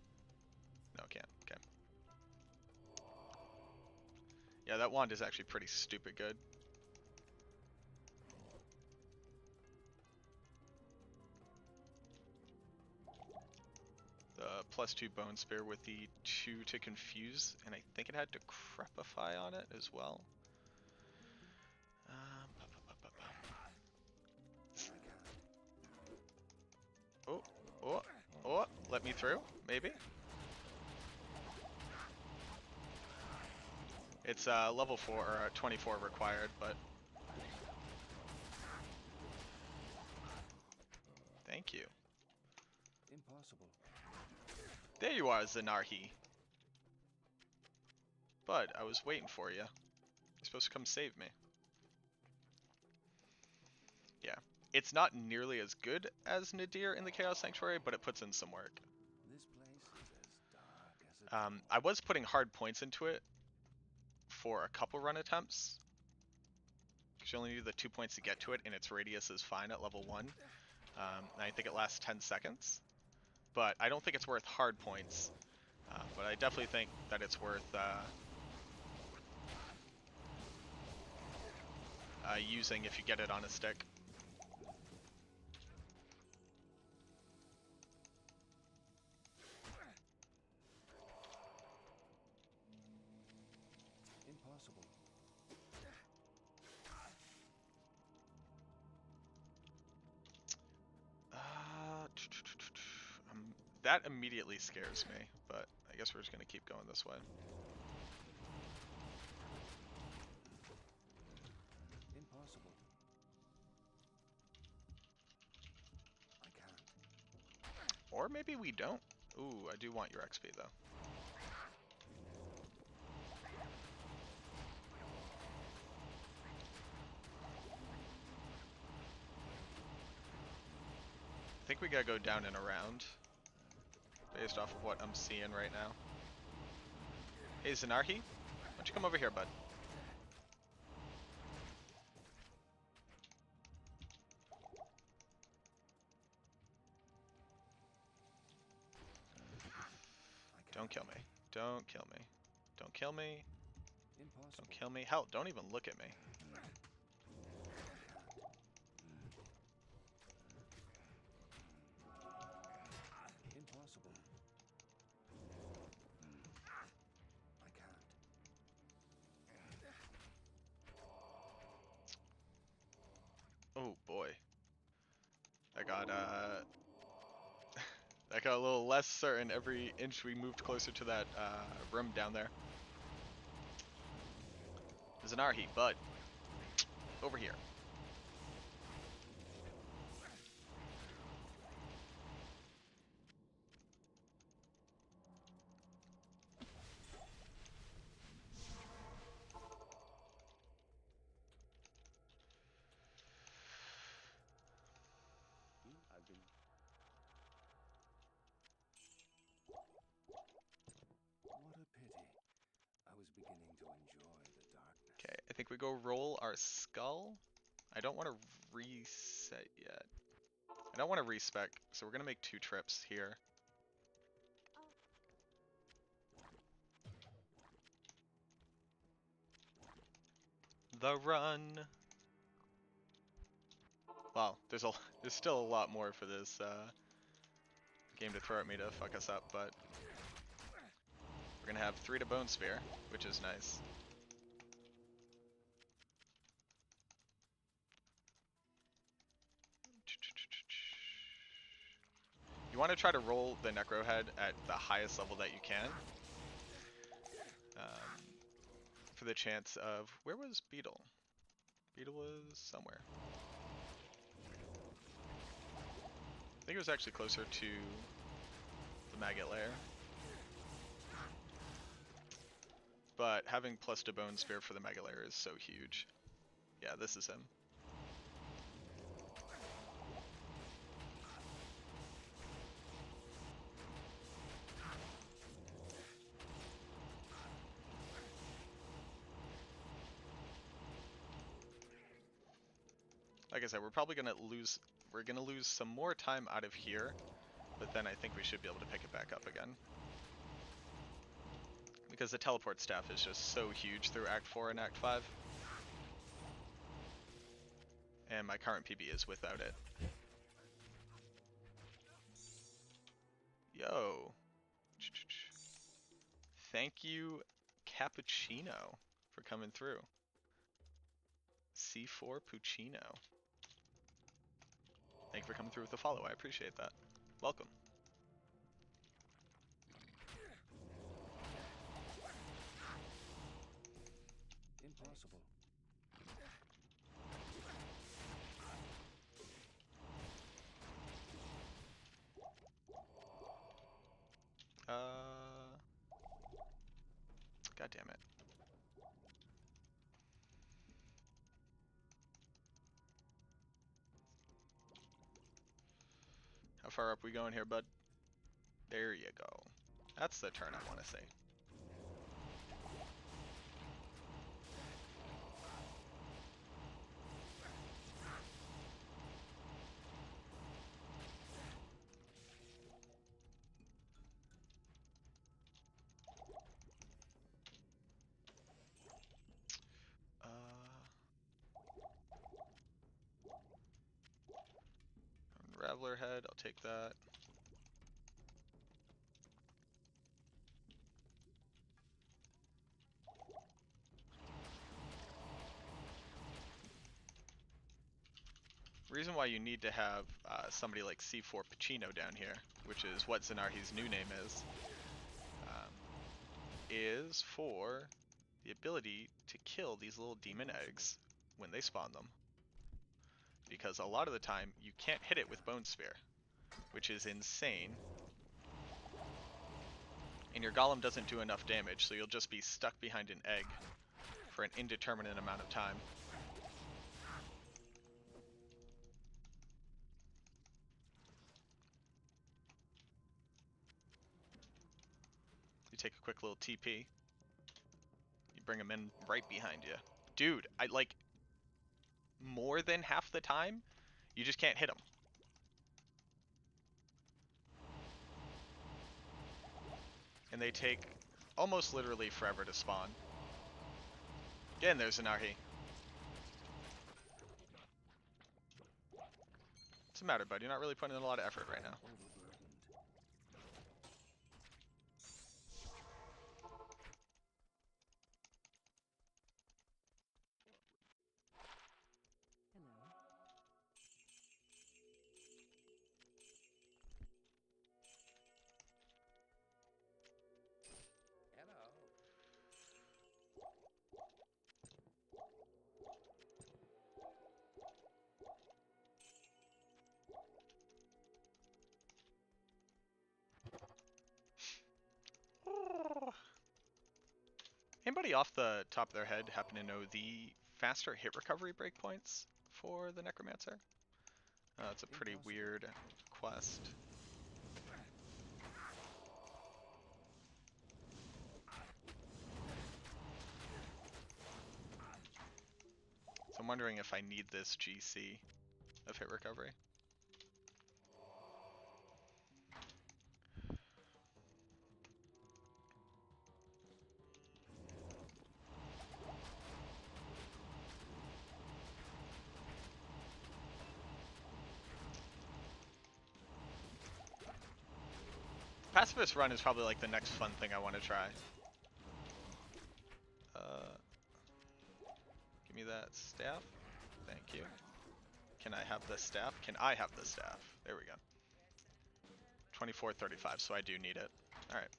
No, it can't. Okay. Yeah, that wand is actually pretty stupid good. The +2 Bone Spear with the 2 to Confuse, and I think it had Decrepify on it as well. Pa, pa, pa, pa, pa. Oh, oh, oh, let me through, maybe? It's level 4, or 24 required, but... Thank you. Impossible. There you are, Zanarhi. Bud, I was waiting for you. You're supposed to come save me. Yeah. It's not nearly as good as Nadir in the Chaos Sanctuary, but it puts in some work. This place is as dark as a I was putting hard points into it for a couple run attempts, because you only need the 2 points to get to it, and its radius is fine at level 1. And I think it lasts 10 seconds. But I don't think it's worth hard points. But I definitely think that it's worth using if you get it on a stick. impossible. That immediately scares me, but I guess we're just going to keep going this way. Impossible. I can't. Or maybe we don't. Ooh, I do want your XP though. I think we gotta go down and around, based off of what I'm seeing right now. Hey Zanarhi, why don't you come over here, bud? Don't kill me. Don't kill me. Don't kill me. Impossible. Don't kill me. Hell, don't even look at me. Impossible. I can't. Oh boy. I got that got a little less certain every inch we moved closer to that room down there. Zanarhi, bud. Over here. pity. I was beginning to enjoy the darkness. Okay, I think we go roll our skull. I don't want to reset yet. I don't want to respec, so we're gonna make 2 trips here. Oh, The run. Well, there's still a lot more for this game to throw at me to fuck us up, but we're gonna have 3 to Bone Sphere, which is nice. You want to try to roll the Necro head at the highest level that you can. For the chance of... Where was Beetle? Beetle was somewhere. I think it was actually closer to the Maggot Lair. But having plus to Bone Spear for the Maggot Lair is so huge. Yeah, this is him. Like I said, we're probably gonna lose some more time out of here, but then I think we should be able to pick it back up again. Because the teleport staff is just so huge through Act 4 and Act 5. And my current PB is without it. Yo. Thank you, Cappuccino, for coming through. C4 Puccino. Thank you for coming through with the follow. I appreciate that. Welcome. Impossible. God damn it. How far up we going here, bud? There you go. That's the turn I want to see. Unraveler head, I'll take that. Reason why you need to have somebody like C4 Pacino down here, which is what Zanarhi's new name is for the ability to kill these little demon eggs when they spawn them. Because a lot of the time, you can't hit it with Bone Sphere, which is insane. And your golem doesn't do enough damage, so you'll just be stuck behind an egg for an indeterminate amount of time. You take a quick little TP. You bring him in right behind you. Dude, I like... more than half the time, you just can't hit him. And they take almost literally forever to spawn. Again, there's Zanarhi. What's the matter, bud? You're not really putting in a lot of effort right now. Overburdened. Hello. Hello. Anybody off the top of their head happen to know the faster hit recovery breakpoints for the Necromancer? It's a pretty Impossible. weird quest. wondering if I need this GC of hit recovery. Pacifist Run is probably like the next fun thing I want to try. Give me that staff. Thank you. Can I have the staff? Can I have the staff? There we go. 2435, so I do need it. Alright.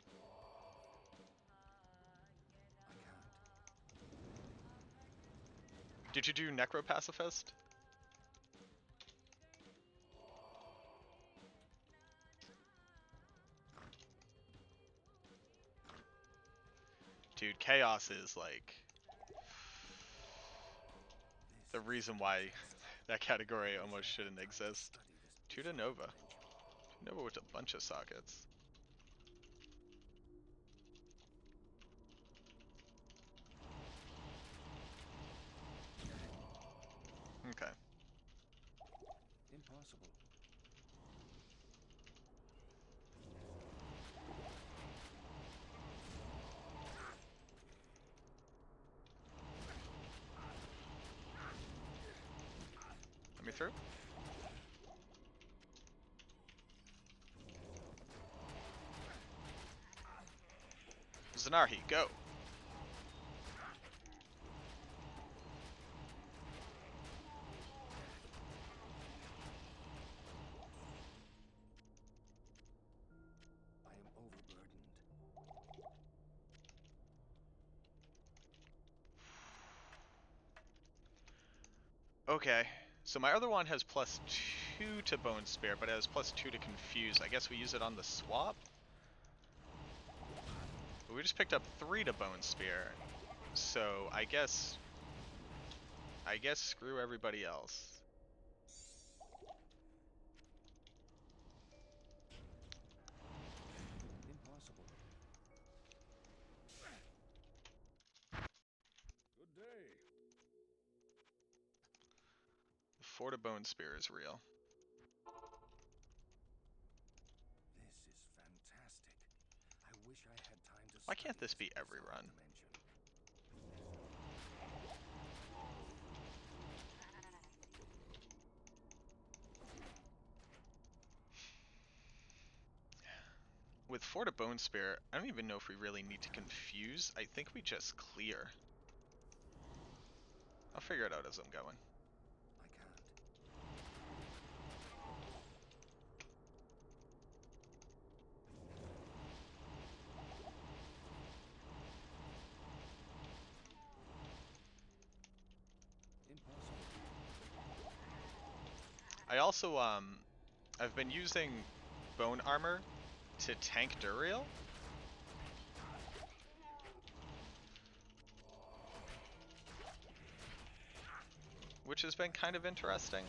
Did you do Necro Pacifist? Dude, Chaos is like the reason why that category almost shouldn't exist. 2 to Nova. Nova with a bunch of sockets. Okay. Impossible. Let me through. Zanarhi, go. I am overburdened. Okay. So my other one has +2 to Bone Spear, but it has +2 to Confuse. I guess we use it on the swap? But we just picked up 3 to Bone Spear. So I guess screw everybody else. Impossible. Good day. The 4 to Bone Spear is real. This is fantastic. I wish I had time to Why can't study this be every bizarre run? dimension. With 4 to Bone Spear, I don't even know if we really need to confuse. I think we just clear. I'll figure it out as I'm going. I can't. Impossible. I also, I've been using Bone Armor to tank Duriel. Which has been kind of interesting.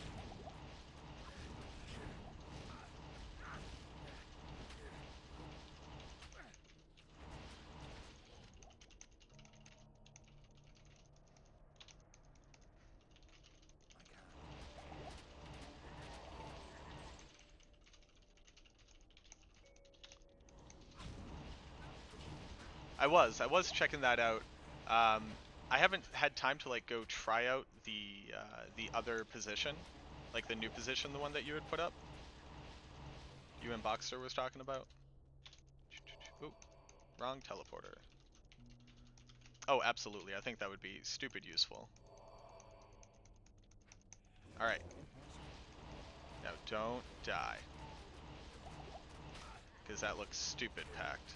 I can't. I was checking that out. I haven't had time to like go try out the other position, like the new position, the one that you had put up. You and Boxer was talking about. Oop, wrong teleporter. Oh, absolutely. I think that would be stupid useful. All right. Now don't die, because that looks stupid packed.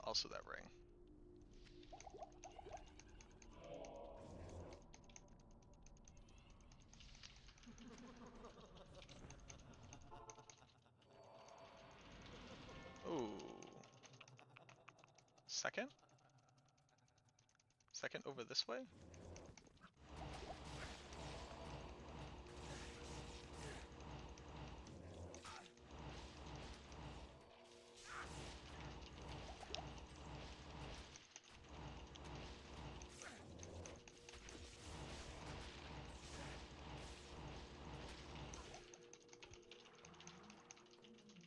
Also that ring. Ooh. Second? Second over this way?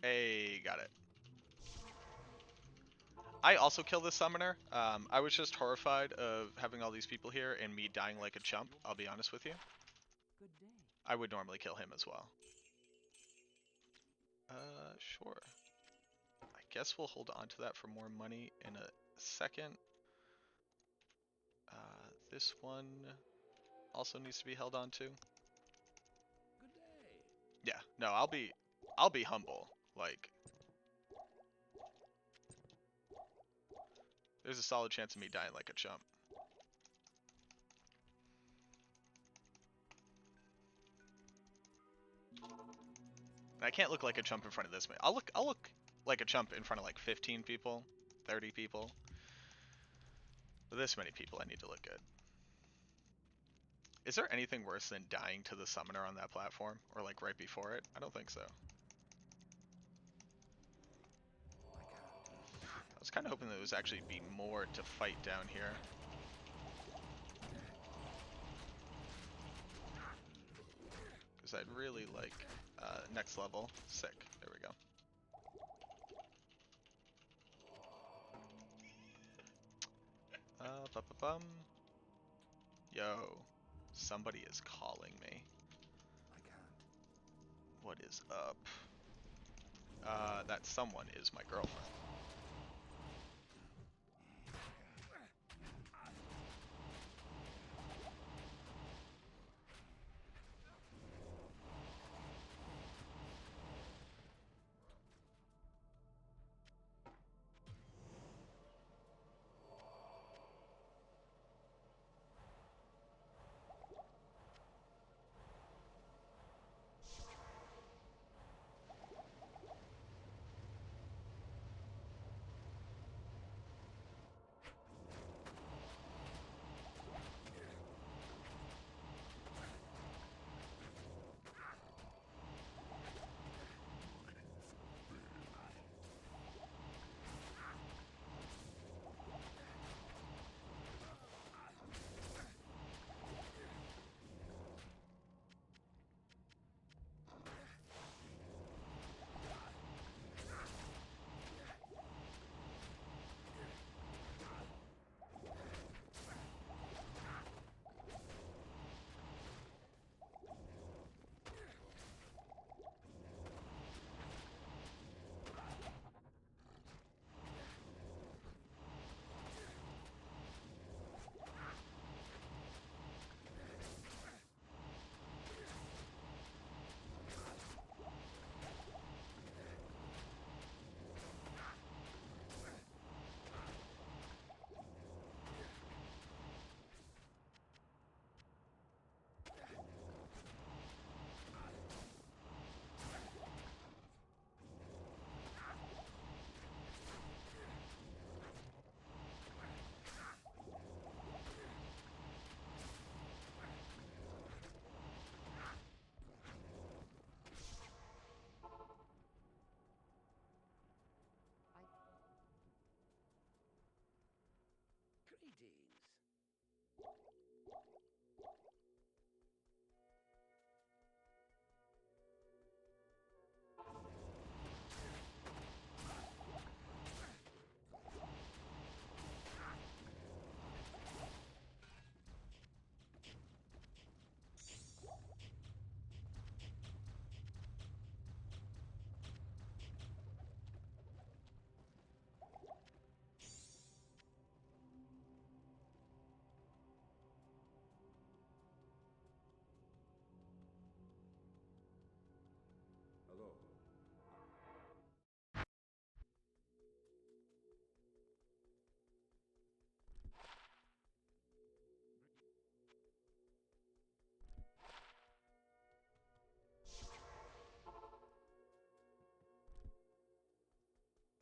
Hey, got it. I also killed the summoner. I was just horrified of having all these people here and me dying like a chump, I'll be honest with you. Good day. I would normally kill him as well. Sure. I guess we'll hold on to that for more money in a second. This one also needs to be held on to. Good day. Yeah, no, I'll be humble. Like, there's a solid chance of me dying like a chump. And I can't look like a chump in front of this man. I'll look like a chump in front of like 15 people, 30 people. But this many people, I need to look good. Is there anything worse than dying to the summoner on that platform? Or like right before it? I don't think so. I was kind of hoping there was actually be more to fight down here. Because I'd really like next level. Sick. There we go. Ba-ba-bum. Yo, somebody is calling me. I can't. What is up? That someone is my girlfriend. Greetings. Hello.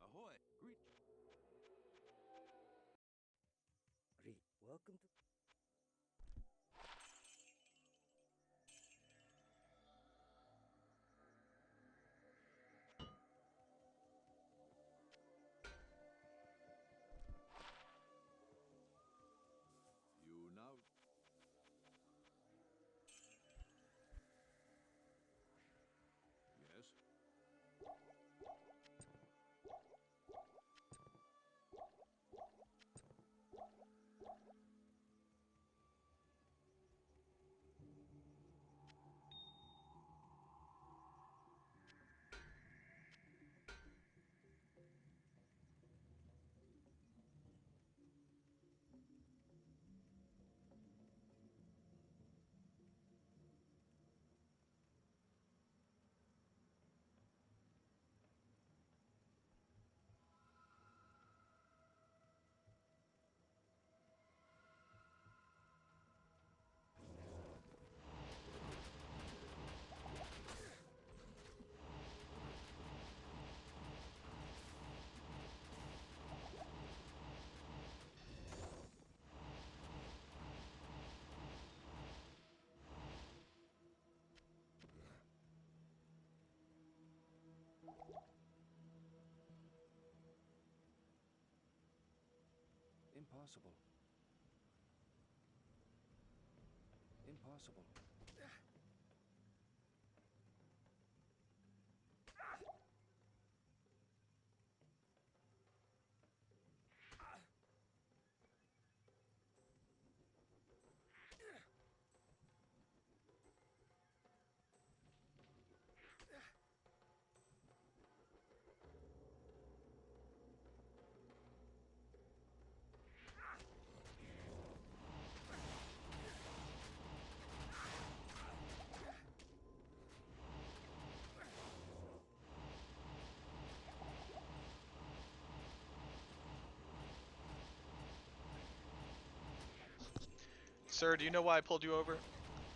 Ahoy. Welcome to. You now. Yes. Impossible. Impossible. Sir, do you know why I pulled you over?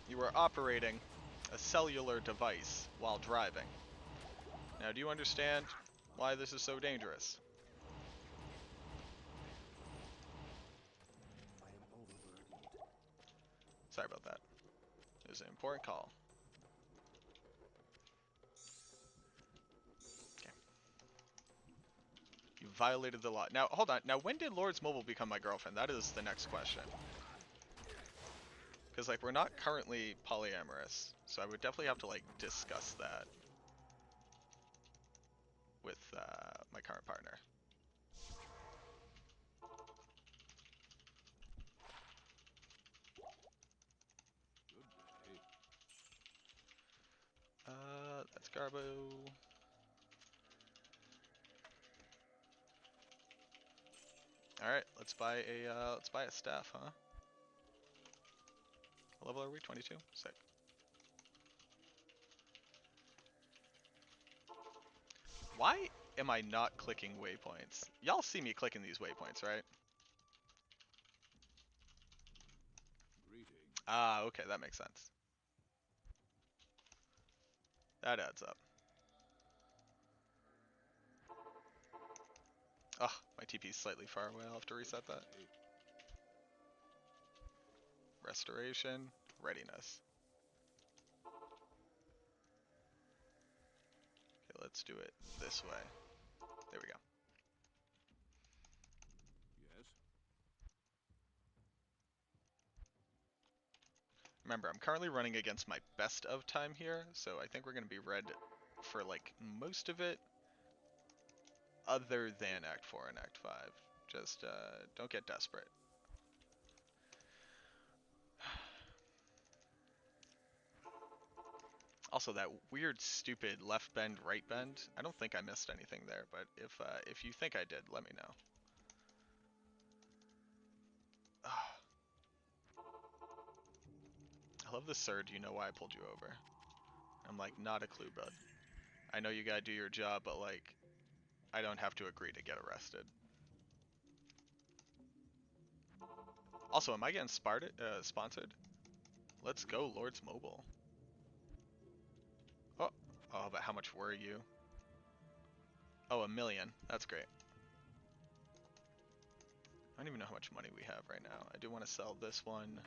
You were operating a cellular device while driving. Now, do you understand why this is so dangerous? I am overburdened. Sorry about that. It was an important call. Okay. You violated the law. Now, hold on. Now, when did Lord's Mobile become my girlfriend? That is the next question. Because, like, we're not currently polyamorous, so I would definitely have to, like, discuss that with my current partner. Good day. That's Garbo. All right, let's buy a staff, huh? What level are we? 22. Sick. Why am I not clicking waypoints? Y'all see me clicking these waypoints, right? Greetings. Ah, okay, that makes sense. That adds up. Oh, my TP's slightly far away. I'll have to reset that. Hey, Restoration, readiness. Okay, let's do it this way. There we go. yes. Remember, I'm currently running against my best of time here, so I think we're going to be red for like most of it, other than Act 4 and Act 5. Just don't get desperate. Also, that weird, stupid left bend, right bend. I don't think I missed anything there, but if you think I did, let me know. I love the sir. Do you know why I pulled you over? I'm like, not a clue, bud. I know you gotta do your job, but like, I don't have to agree to get arrested. Also, am I getting sponsored? Let's go, Lord's Mobile. Oh, oh, but how much were you? Oh, 1 million. That's great. I don't even know how much money we have right now. I do want to sell this one,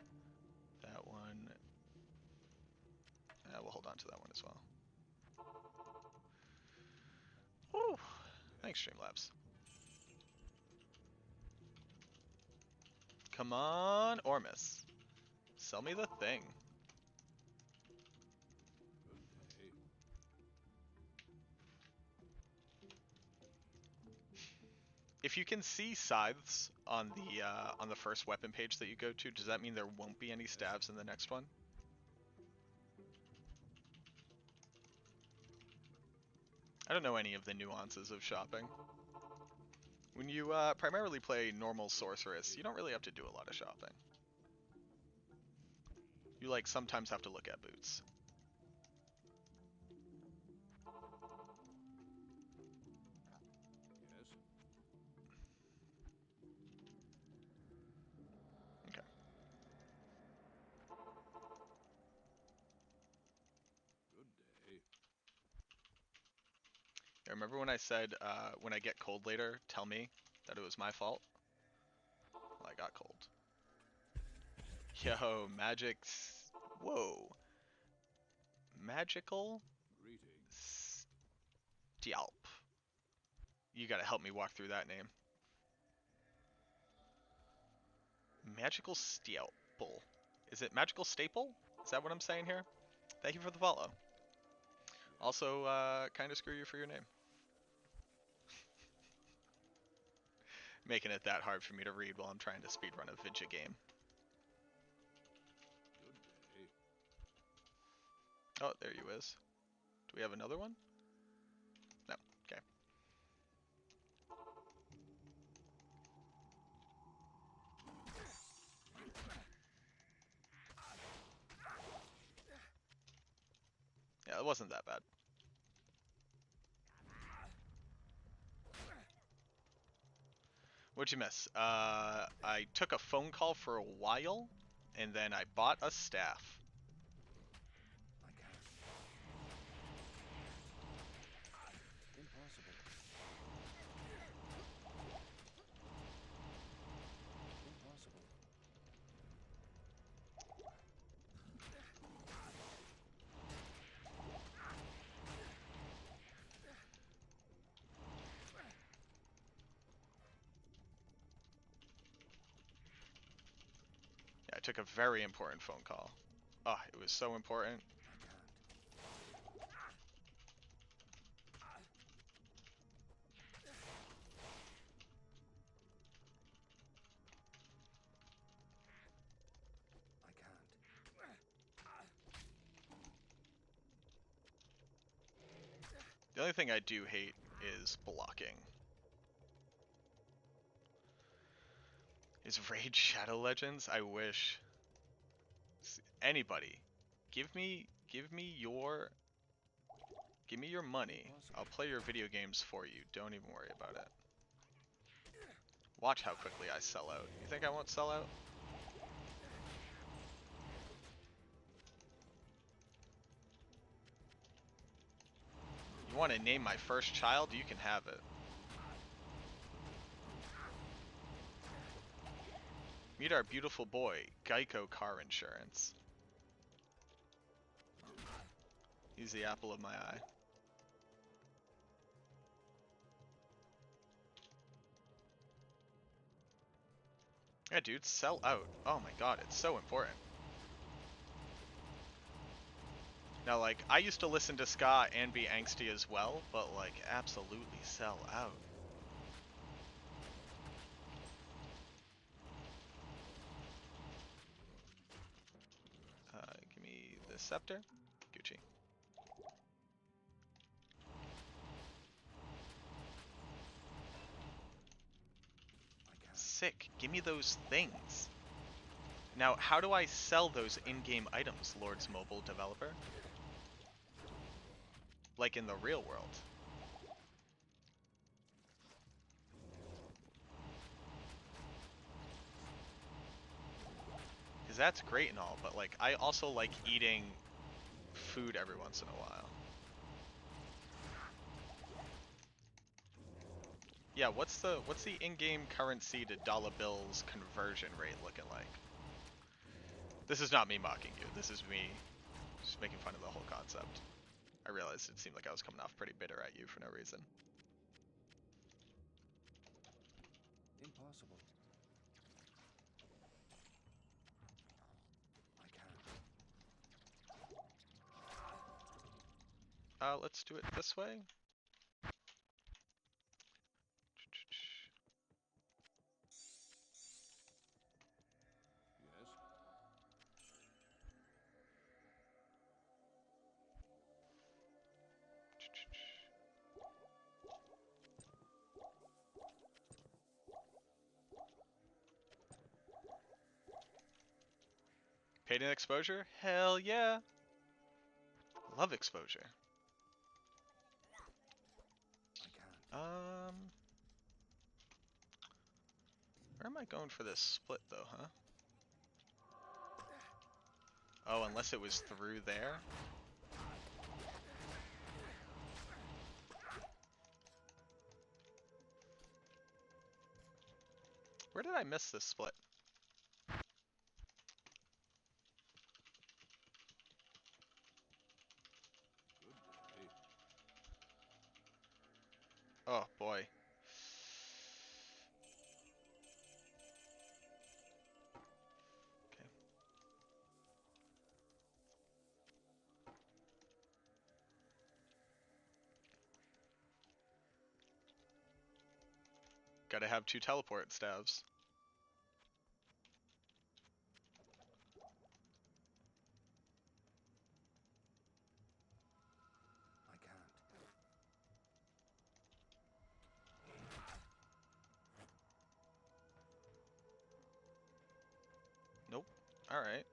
that one. We'll hold on to that one as well. Woo! Thanks, Streamlabs. Come on, Ormus. Sell me the thing. Good day. If you can see scythes on the first weapon page that you go to, does that mean there won't be any stabs in the next one? I don't know any of the nuances of shopping. When you primarily play normal sorceress, you don't really have to do a lot of shopping. You like sometimes have to look at boots. Yes. Okay. Good day. Yeah, remember when I said when I get cold later, tell me that it was my fault? Well, I got cold. Yo, whoa. Magical Greetings. Stialp. You gotta help me walk through that name. Magical Staple. Is it Magical Staple? Is that what I'm saying here? Thank you for the follow. Also, kind of screw you for your name. Making it that hard for me to read while I'm trying to speedrun a Vidya game. Good day. Oh, there you is. Do we have another one? No. Okay. Yeah, it wasn't that bad. What'd you miss? I took a phone call for a while, and then I bought a staff. I can't. Impossible. Impossible. Yeah, I took a very important phone call. Oh, it was so important. I can't. I can't. The only thing I do hate is blocking. Is Raid Shadow Legends? I wish. Anybody, give me your money. Impossible. I'll play your video games for you. Don't even worry about it. Watch how quickly I sell out. You think I won't sell out? You want to name my first child? You can have it. Meet our beautiful boy, Geico Car Insurance. He's the apple of my eye. Yeah, dude, sell out. Oh my god, it's so important. Now, like, I used to listen to ska and be angsty as well, but, like, absolutely sell out. Give me the scepter. Gucci. I can't. Sick. Give me those things. Now, how do I sell those in-game items, Lord's mobile developer? Like in the real world. Because that's great and all, but like I also like eating food every once in a while. Yeah, what's the in-game currency to dollar bills conversion rate looking like? This is not me mocking you. This is me just making fun of the whole concept. I realized it seemed like I was coming off pretty bitter at you for no reason. Impossible. I can't. Let's do it this way. Yes. Paid in exposure? Hell yeah. Love exposure. I can't. Where am I going for this split though, huh? Oh, unless it was through there. Where did I miss this split? Good day. Oh boy. Gotta have 2 teleport staves. I can't. Nope. Alright.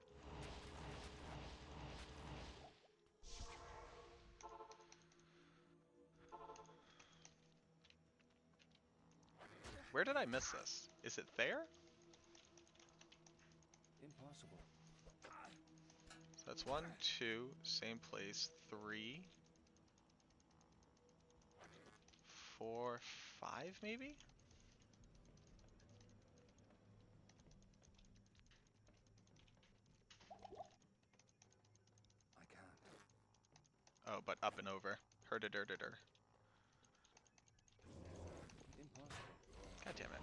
Where did I miss this? Is it there? Impossible. So that's 1, 2, same place, 3, 4, 5 maybe? I can't. Oh, but up and over. Herdidirdidir. Impossible. God damn it.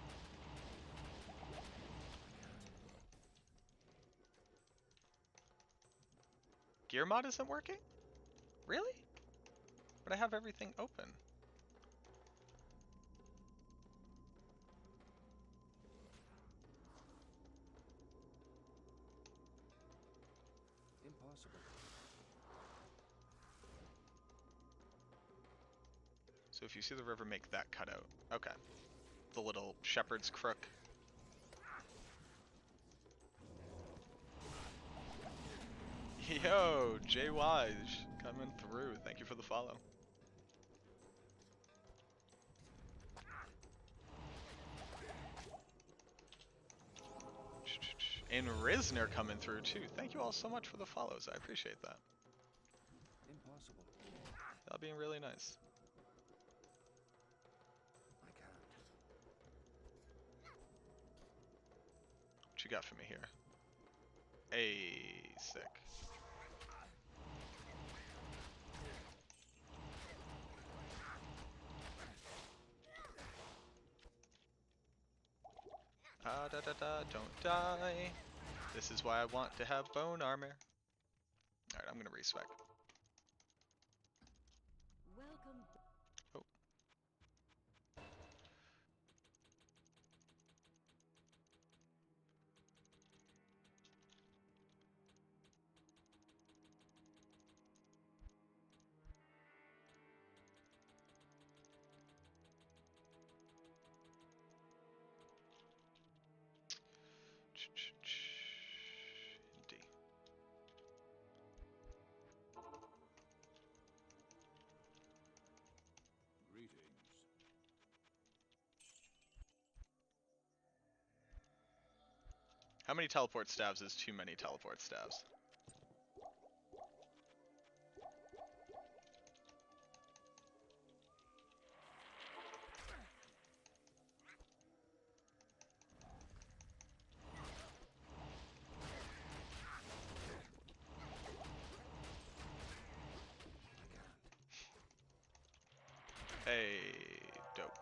Gear mod isn't working? Really? But I have everything open. Impossible. So if you see the river, make that cutout. Okay. The little shepherd's crook. Yo, Jay Wise coming through. Thank you for the follow. And Risner coming through too. Thank you all so much for the follows. I appreciate that. Impossible. Y'all being really nice. I can't. What you got for me here? Hey, sick. Ah da da da, don't die. This is why I want to have bone armor. Alright, I'm gonna respec. Welcome. Oh. D. Greetings. How many teleport stabs is too many teleport stabs? Hey, dope.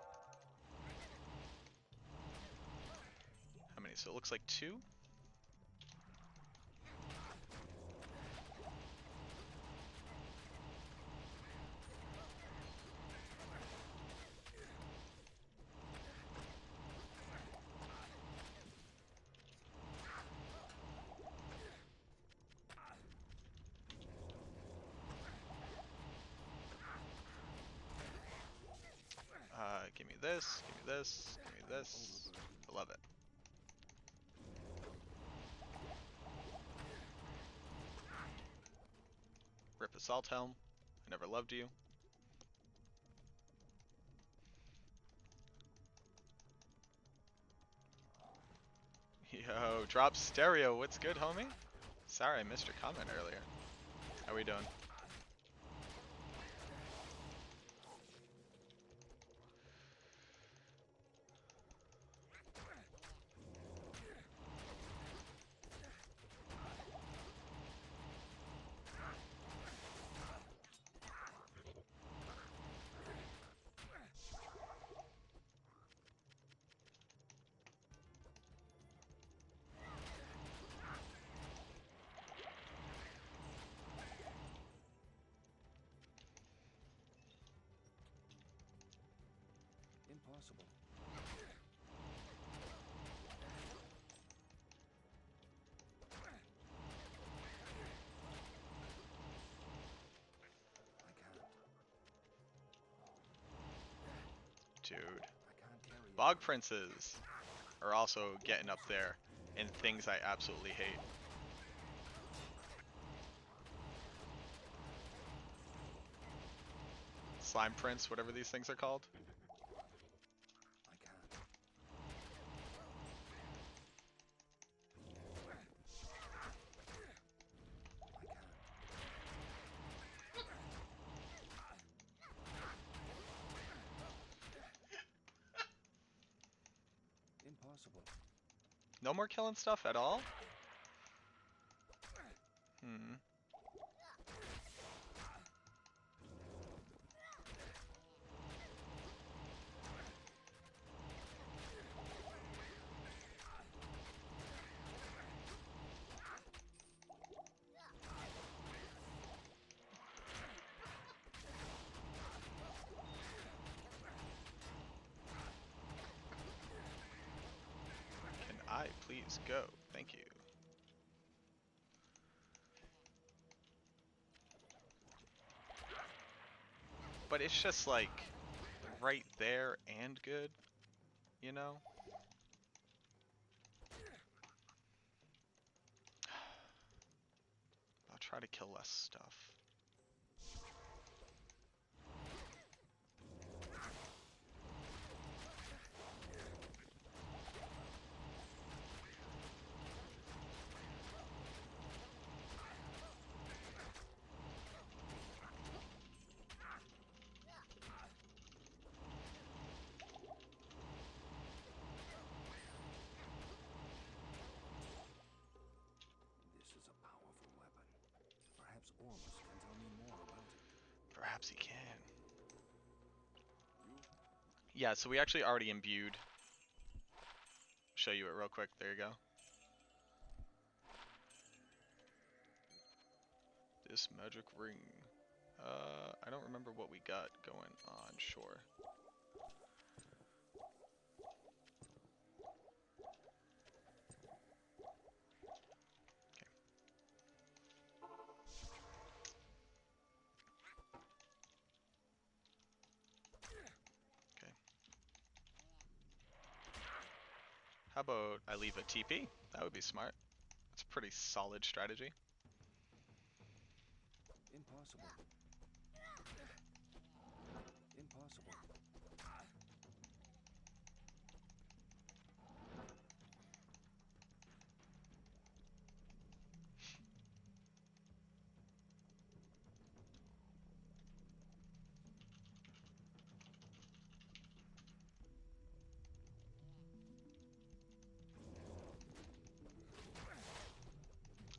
How many? So it looks like 2? Give me this, give me this, give me this. I love it. Rip Assault Helm. I never loved you. Yo, drop stereo. What's good, homie? Sorry, I missed your comment earlier. How we doing? Impossible. Dude. I can't carry it. Bog Princes are also getting up there in things I absolutely hate. Slime Prince, whatever these things are called. I can't. I can't. Impossible. No more killing stuff at all? Hmm. Can I please go? Thank you. But it's just like right there and good, you know? I'll try to kill less stuff. This is a powerful weapon. Perhaps Ormus can tell me more about it. Perhaps he can. Yeah, so we actually already imbued. Show you it real quick. There you go. This magic ring. I don't remember what we got going on. Sure. Okay. How about I leave a TP? That would be smart. That's a pretty solid strategy. Impossible. Impossible.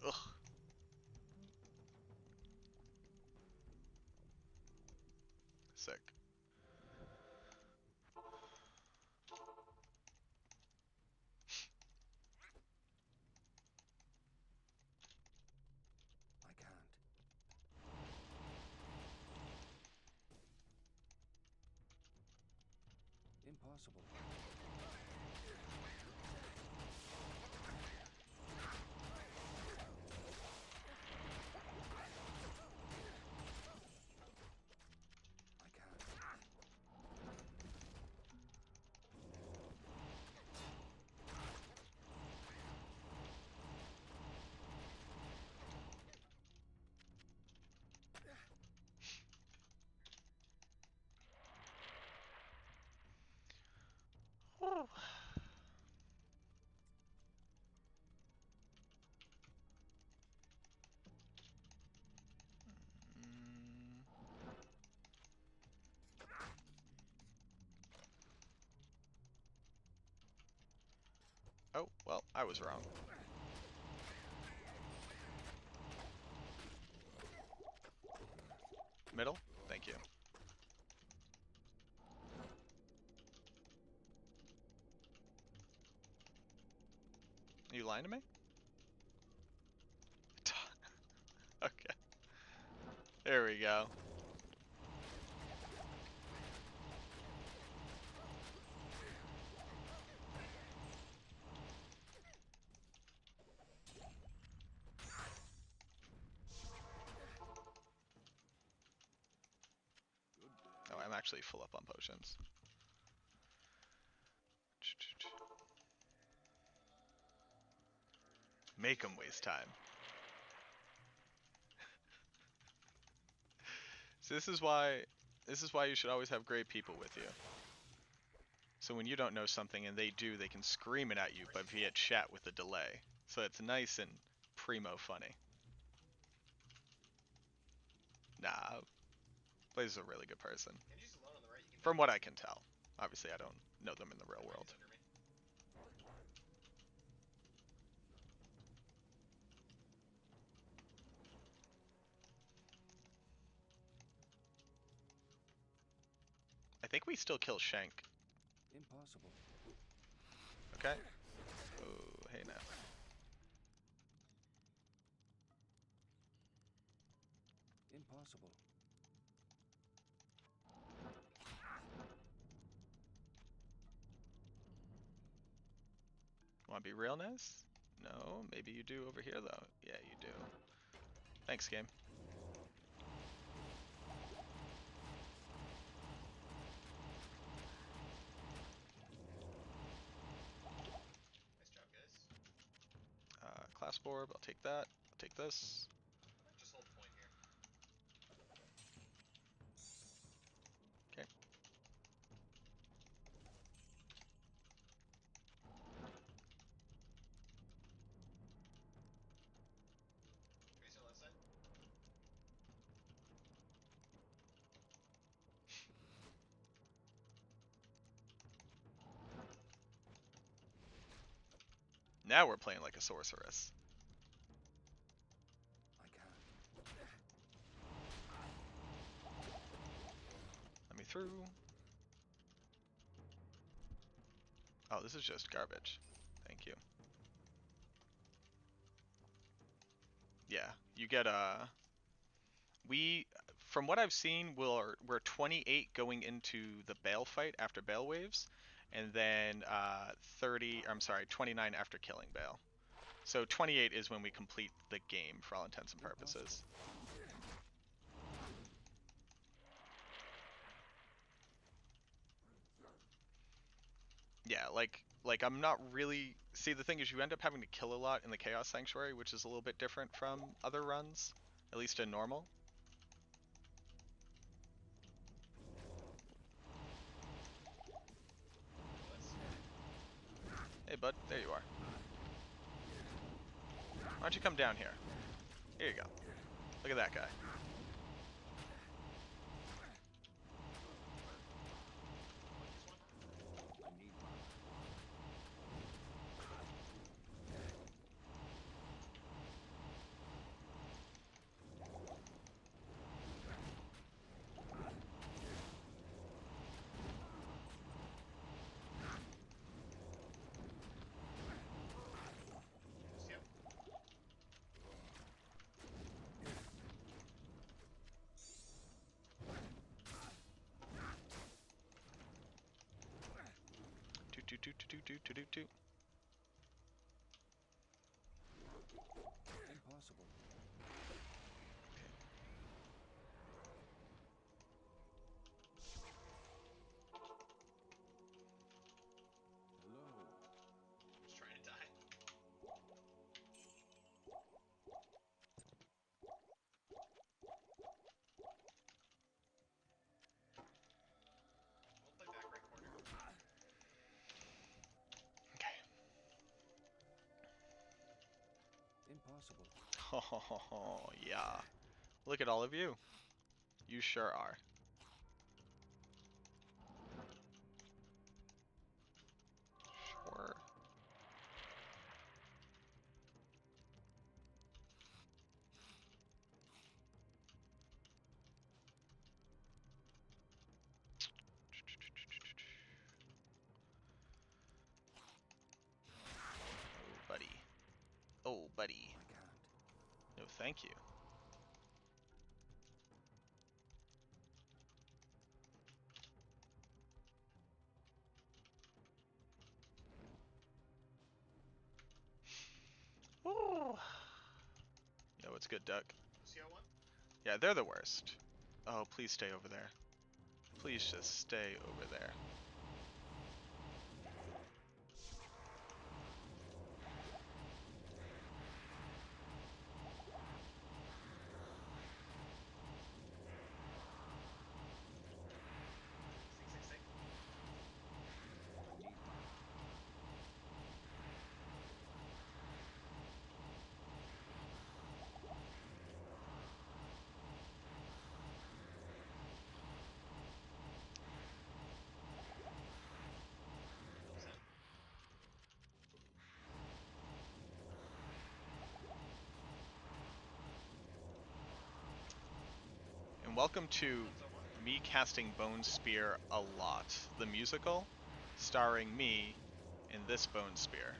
Ugh. Sick. I can't. Impossible. I can't. Whew. Mm. Oh, well, I was wrong. Middle? Thank you. Are you lying to me? Okay. There we go. Oh, I'm actually full up on potions. Make them waste time. So this is why you should always have great people with you. So when you don't know something and they do, they can scream it at you, but via chat with a delay. So it's nice and primo funny. Nah, Blaze is a really good person. From what I can tell. Obviously, I don't know them in the real world. I think we still kill Shank. Impossible. Okay? Oh, hey now. Impossible. Want to be real nice? No, maybe you do over here though. Yeah, you do. Thanks, game. Clasp orb, I'll take that. I'll take this. Okay. Now we're playing like a sorceress. I can't. Let me through. Oh, this is just garbage. Thank you. Yeah, you get from what I've seen, we're 28 going into the Bale fight after Bale waves, and then 29 after killing Bale. So 28 is when we complete the game for all intents and purposes. Yeah, like I'm not really, see, the thing is you end up having to kill a lot in the Chaos Sanctuary, which is a little bit different from other runs, at least in normal. Hey bud, there you are. Why don't you come down here? Here you go. Look at that guy. I need mana. Do. Impossible. Hello. Just trying to die. Okay. Impossible. Oh, yeah. Look at all of you. You sure are. Sure. Oh, buddy. Oh, buddy. I can't. No, thank you. Ooh. Yo, what's good, Duck? Yeah, they're the worst. Oh, please stay over there. Please just stay over there. And welcome to me casting Bone Spear a lot, the musical, starring me in this Bone Spear.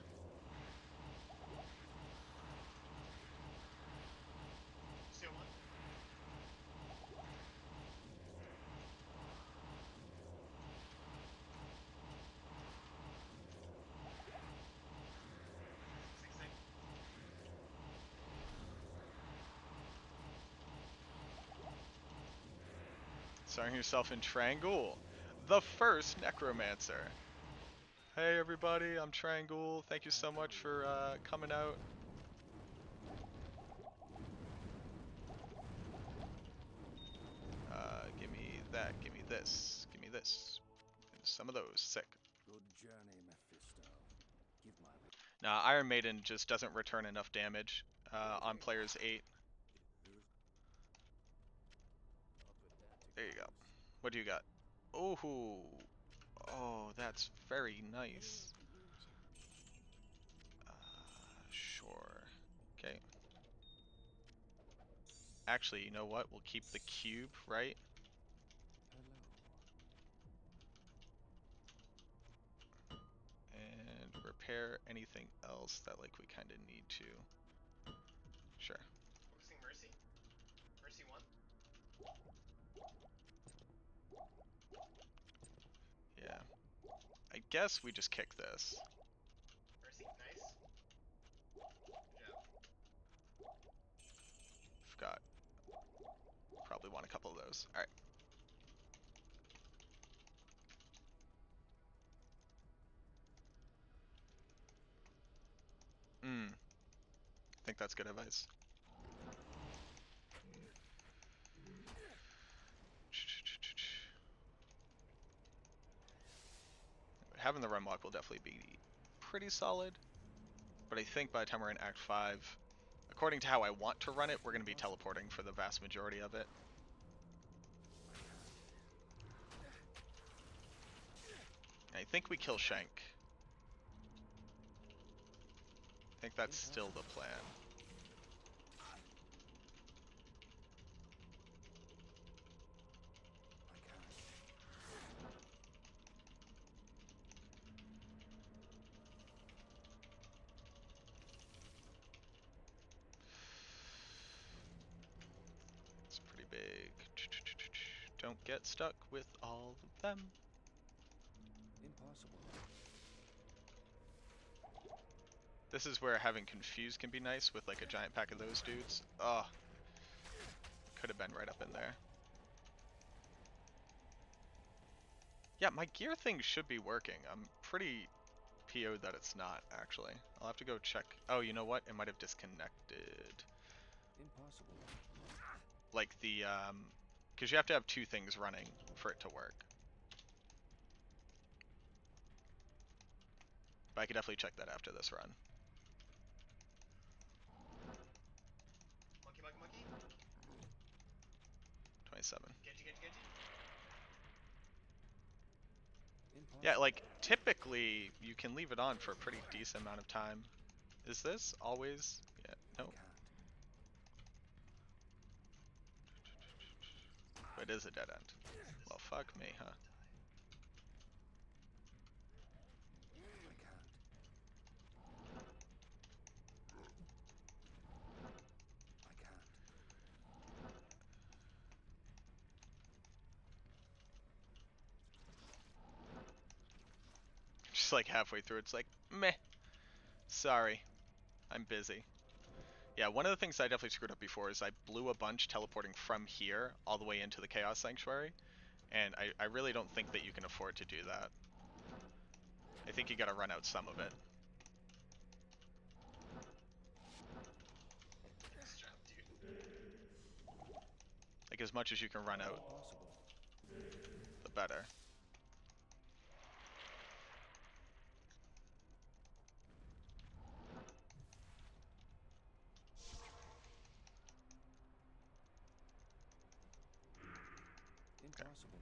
Starring yourself in Triangle, the first Necromancer. Hey everybody, I'm Triangle. Thank you so much for coming out. Give me that, give me this, give me this. And some of those, sick. Good journey, Mephisto. Give my Now, Iron Maiden just doesn't return enough damage on players 8. There you go. What do you got? Oh, oh, that's very nice. Sure. Okay. Actually, you know what? We'll keep the cube, right? hello. And repair anything else that like we kind of need to. Sure. Focusing Mercy. Mercy 1. Yeah. I guess we just kick this. Mercy, nice. Good job. Forgot. Probably want a couple of those. Alright. I think that's good advice. Having the run walk will definitely be pretty solid. But I think by the time we're in Act 5, according to how I want to run it, we're going to be teleporting for the vast majority of it. I think we kill Shank. I think that's still the plan. I can't. It's pretty big. Don't get stuck with all of them. Impossible. This is where having Confuse can be nice with like a giant pack of those dudes. Oh, could have been right up in there. Yeah, my gear thing should be working. I'm pretty PO'd that it's not, actually. I'll have to go check. Oh, you know what? It might have disconnected. Impossible. Like the, because you have to have two things running for it to work. But I could definitely check that after this run. Monkey, monkey, monkey. 27. Genji, Genji, Genji. Impossible. Yeah, like, typically, you can leave it on for a pretty decent amount of time. Is this always? Yeah, no. It is a dead end. Well, fuck me, huh? I can't. I can't. Just like halfway through, it's like, meh. Sorry, I'm busy. Yeah, one of the things I definitely screwed up before is I blew a bunch teleporting from here all the way into the Chaos Sanctuary. And I really don't think that you can afford to do that. I think you gotta run out some of it. Nice job, dude. Like, as much as you can run out, Impossible. the better. Impossible.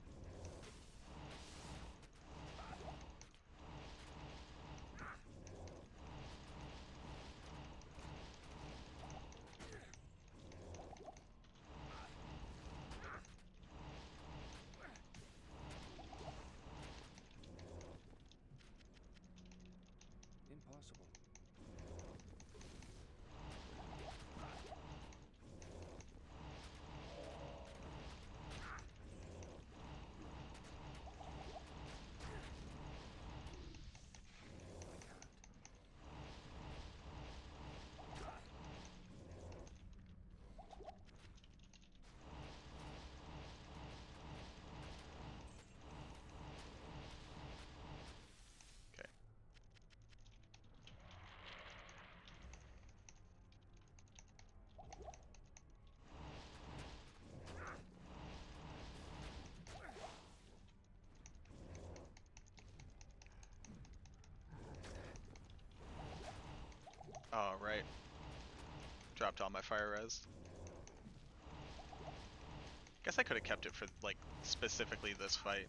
Oh, right. Dropped all my fire res. Guess I could have kept it for, like, specifically this fight.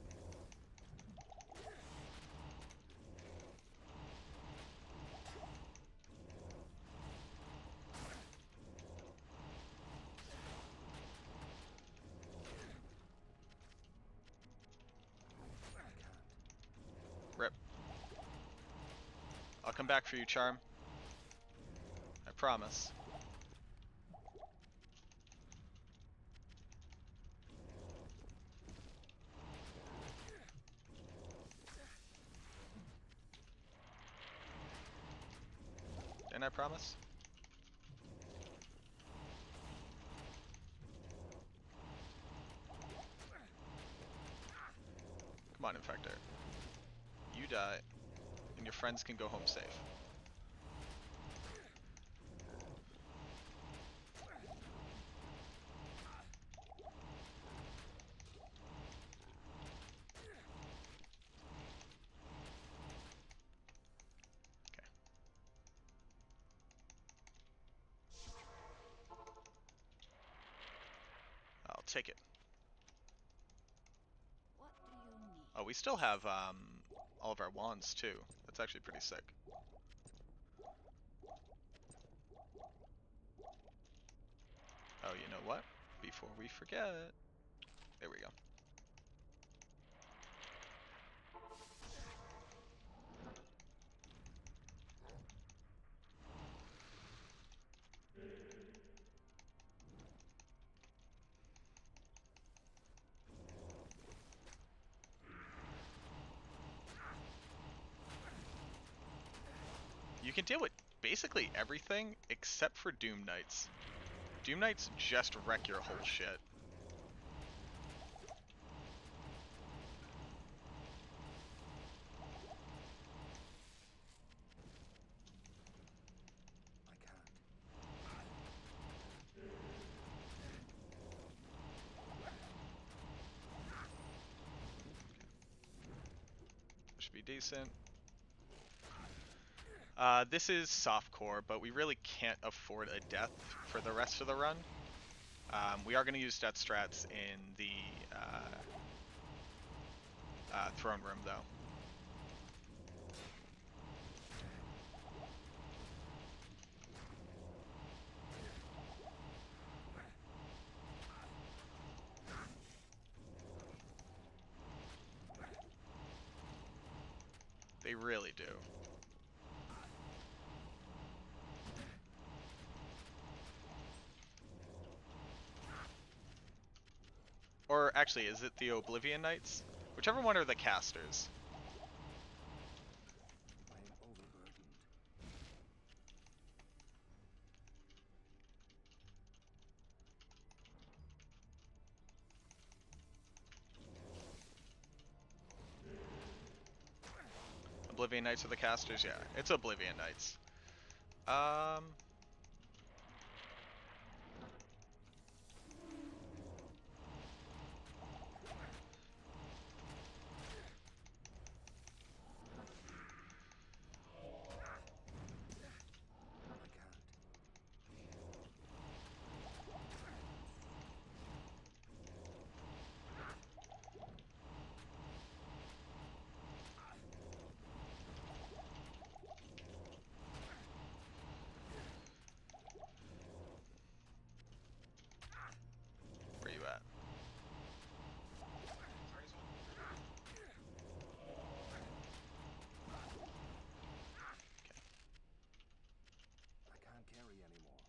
Rip. I'll come back for you, Charm. I promise. Didn't I promise? Come on, Infector. You die, and your friends can go home safe. Okay. I'll take it. What do you need? Oh, we still have all of our wands too. That's actually pretty sick. Oh, you know what? Before we forget. There we go. You can deal with basically everything except for Doom Knights. Doom Knights just wreck your whole shit. I can't. Should be decent. This is softcore, but we really can't afford a death for the rest of the run. We are going to use death strats in the throne room, though. They really do. Or actually, is it the Oblivion Knights? Whichever one are the casters. I am overburdened. Oblivion Knights are the casters? Yeah, it's Oblivion Knights. Um... I can't. Where you at? Target's one. I can't carry anymore.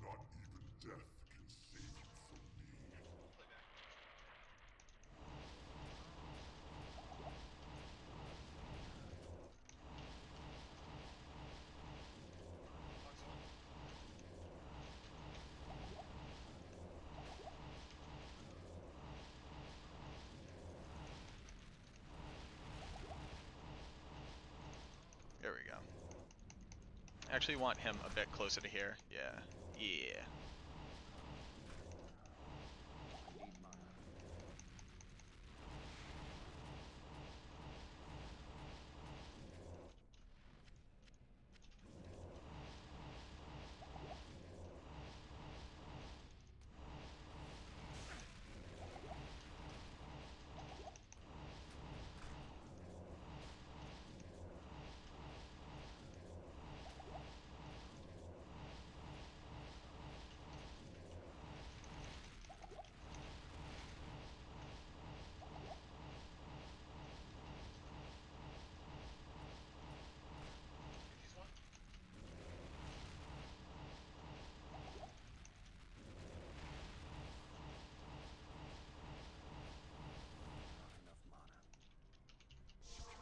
Not even death can save you from me. Play back. Box one. There we go. I actually want him a bit closer to here. Yeah. Yeah. I need mana.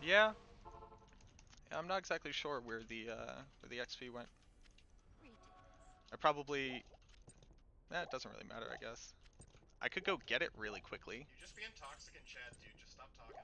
Yeah, I'm not exactly sure where the XP went. Greetings. I probably, it doesn't really matter, I guess. I could go get it really quickly. You're just being toxic in chat, dude. Just stop talking.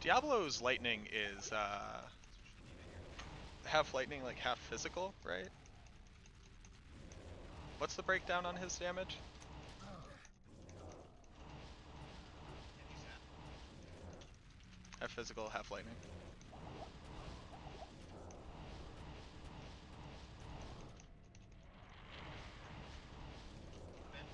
Diablo's lightning is half lightning, like half physical, right? What's the breakdown on his damage? Yeah, she's half. Half physical, half lightning. I'm in.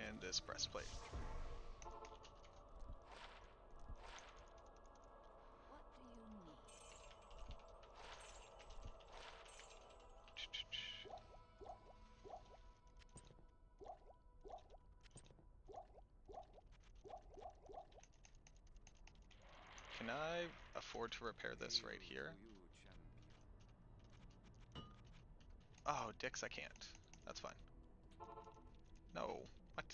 And this breastplate. What do you need? Can I afford to repair this right Hail here? to you, champion. Oh, dicks, I can't. That's fine. No. What?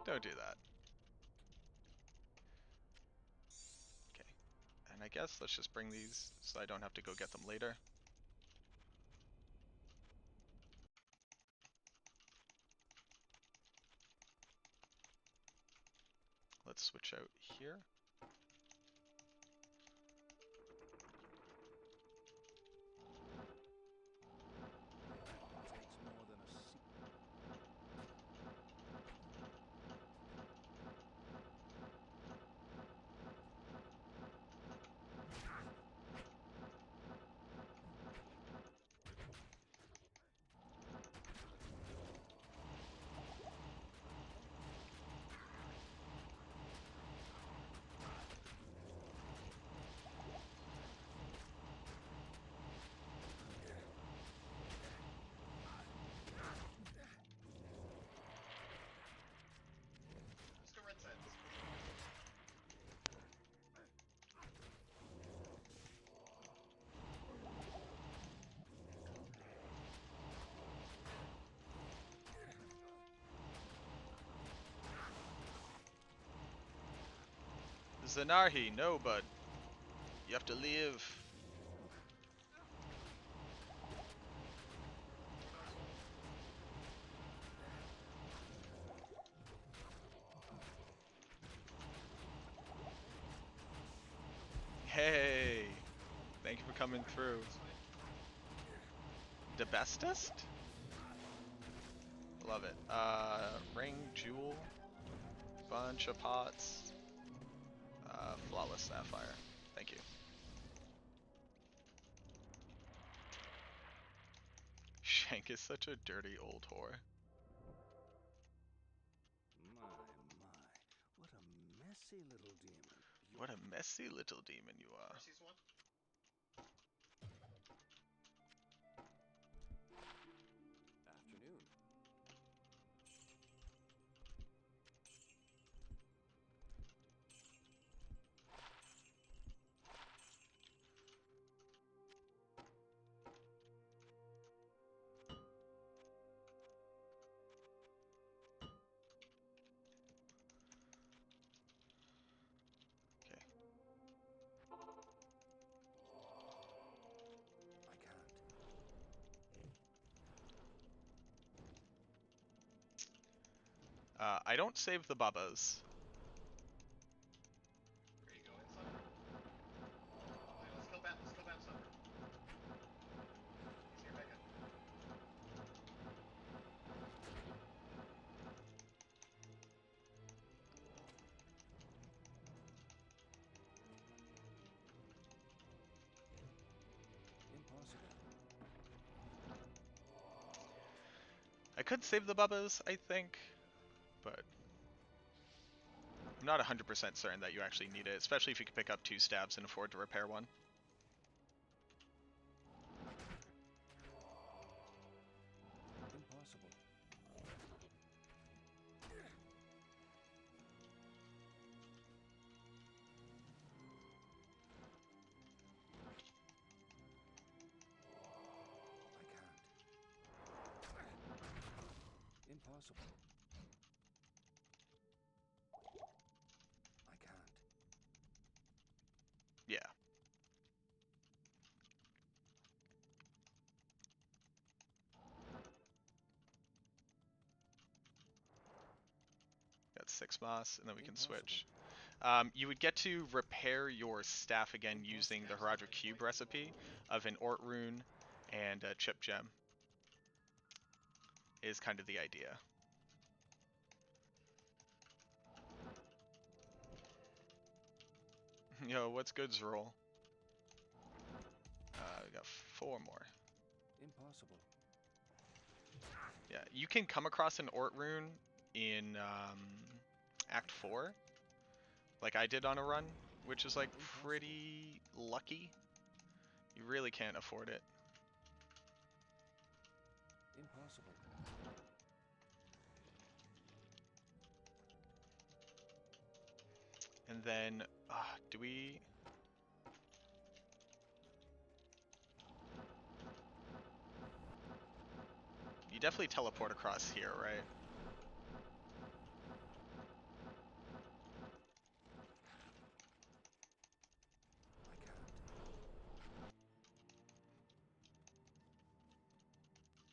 Don't do that. Okay. And I guess let's just bring these so I don't have to go get them later. Let's switch out here. It takes more than a sea. Let's go right side. Let's push it. Zanarhi, no, bud. You have to live. coming through. The bestest? Love it. Ring, jewel, bunch of pots, flawless sapphire. Thank you. Shank is such a dirty old whore. My, what a messy little demon. What a messy little demon you are. Mercy's one. Afternoon. Okay. I can't. I don't save the bubbas. Ready to go inside? Alright, let's kill Bat. Let's kill Bat Stopper. He's here, take it. Impossible. I could save the bubbas, I think, but I'm not 100% certain that you actually need it, especially if you can pick up 2 stabs and afford to repair one. Impossible. I can't. Impossible. I can't. Yeah. Got 6 moss, and then we can switch. You would get to repair your staff again using the Herodric Cube recipe of an Ort Rune and a Chip Gem. Is kind of the idea. Yo, what's good's roll? We got 4 more. Impossible. Yeah, you can come across an Ort Rune in Act 4, like I did on a run, which is like pretty lucky. You really can't afford it. Impossible. And then, do we... You definitely teleport across here, right? I can't.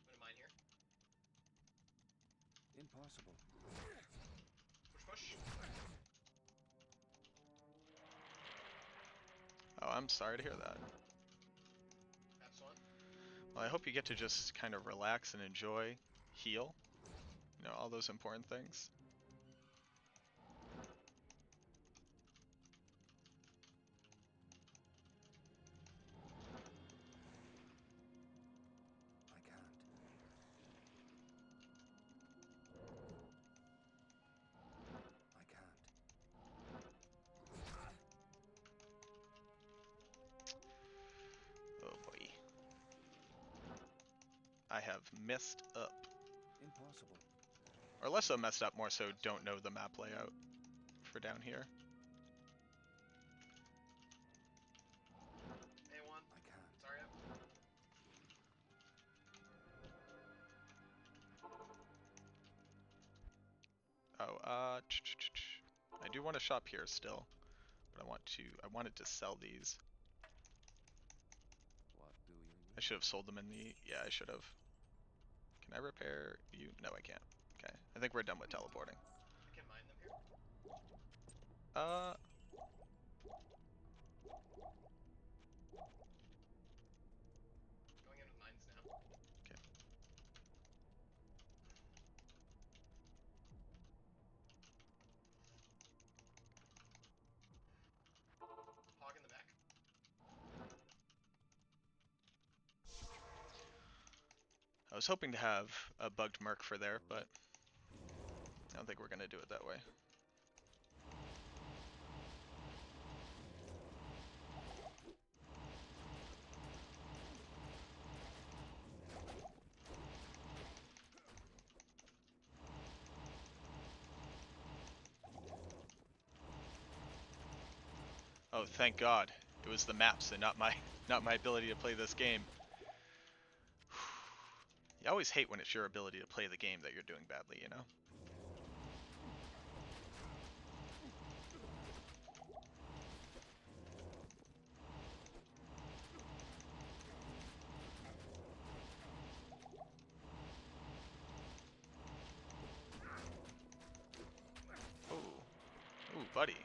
Put mine here. Impossible. Push, push. Oh, I'm sorry to hear that. That's one. Well, I hope you get to just kind of relax and enjoy, heal. You know, all those important things. I can't. I can't. Oh boy. I have messed up. Impossible. Or less so messed up, more so don't know the map layout for down here. A1. I can't. Sorry, up. Oh, I do want to shop here still, but I wanted to sell these. What do you need? I should have sold them in the, yeah, I should have. Can I repair you? No, I can't. Okay, I think we're done with teleporting. I can mine them here. Uh, I was hoping to have a bugged Merc for there, but I don't think we're gonna do it that way. Oh, thank God. It was the maps and not my ability to play this game. You always hate when it's your ability to play the game that you're doing badly, you know? Ooh. Ooh, buddy.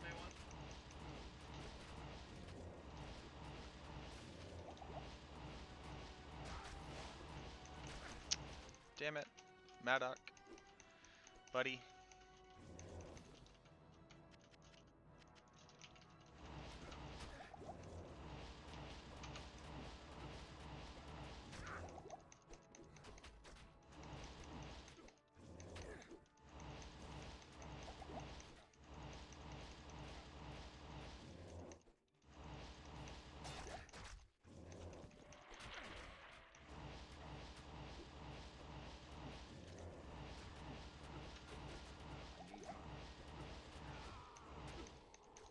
A1. Damn it. Maddock. Buddy.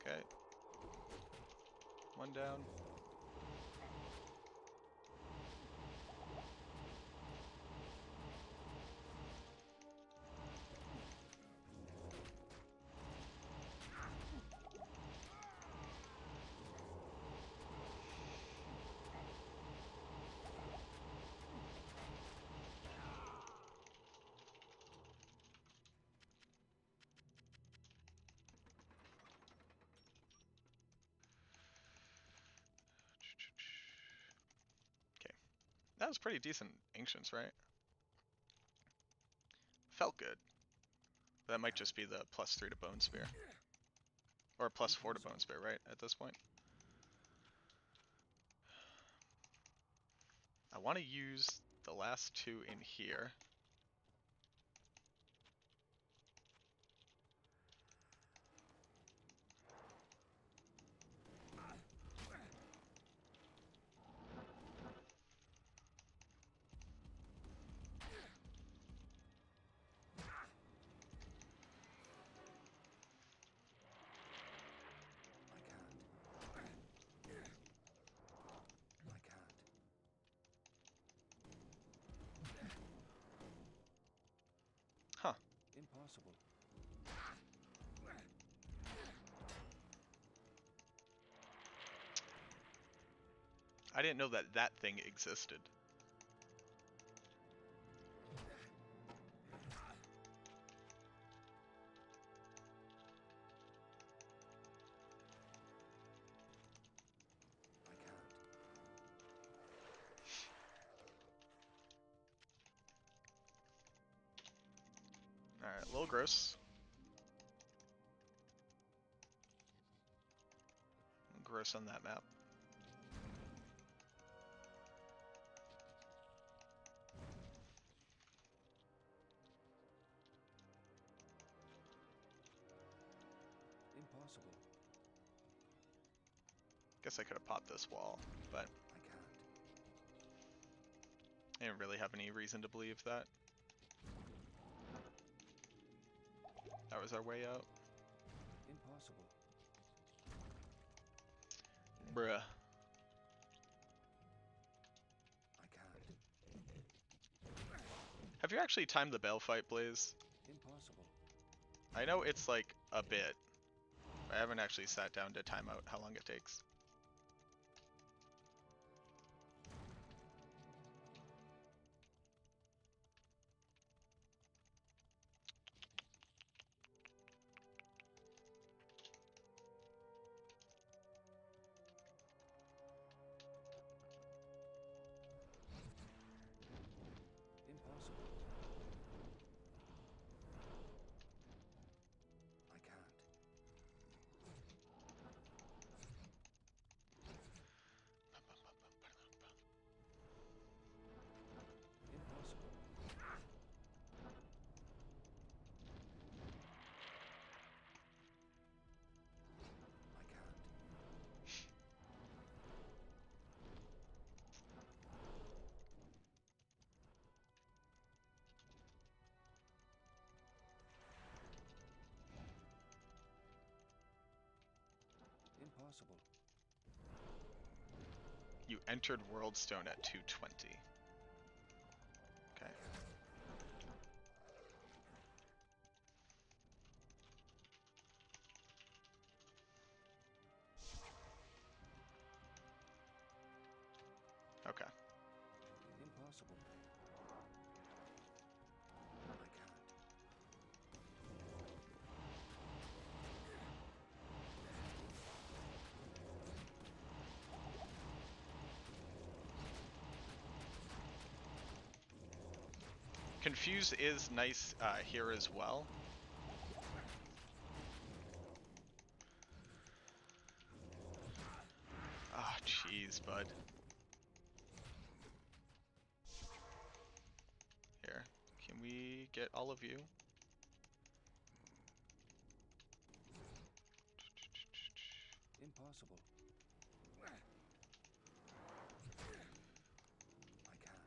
Okay. One down. Okay. That was pretty decent Ancients, right? Felt good. That might just be the +3 to Bone Spear. Or +4 to Bone Spear, right? At this point. I want to use the last two in here. I can't. Huh. Impossible. I didn't know that that thing existed. I can't. Alright, a little gross. Gross on that map. Impossible. Guess I could have popped this wall, but I can't. I didn't really have any reason to believe that. That was our way out. Impossible. Bruh. I can't. Have you actually timed the Bale fight, Blaze? Impossible. I know it's like a bit. I haven't actually sat down to time out how long it takes. Impossible. I can't. Impossible. I can't. Impossible. You entered Worldstone at 220. Okay. Okay. Impossible. I can't. Confuse is nice here as well. Ah, jeez, bud. Here, can we get all of you? Impossible. I can't.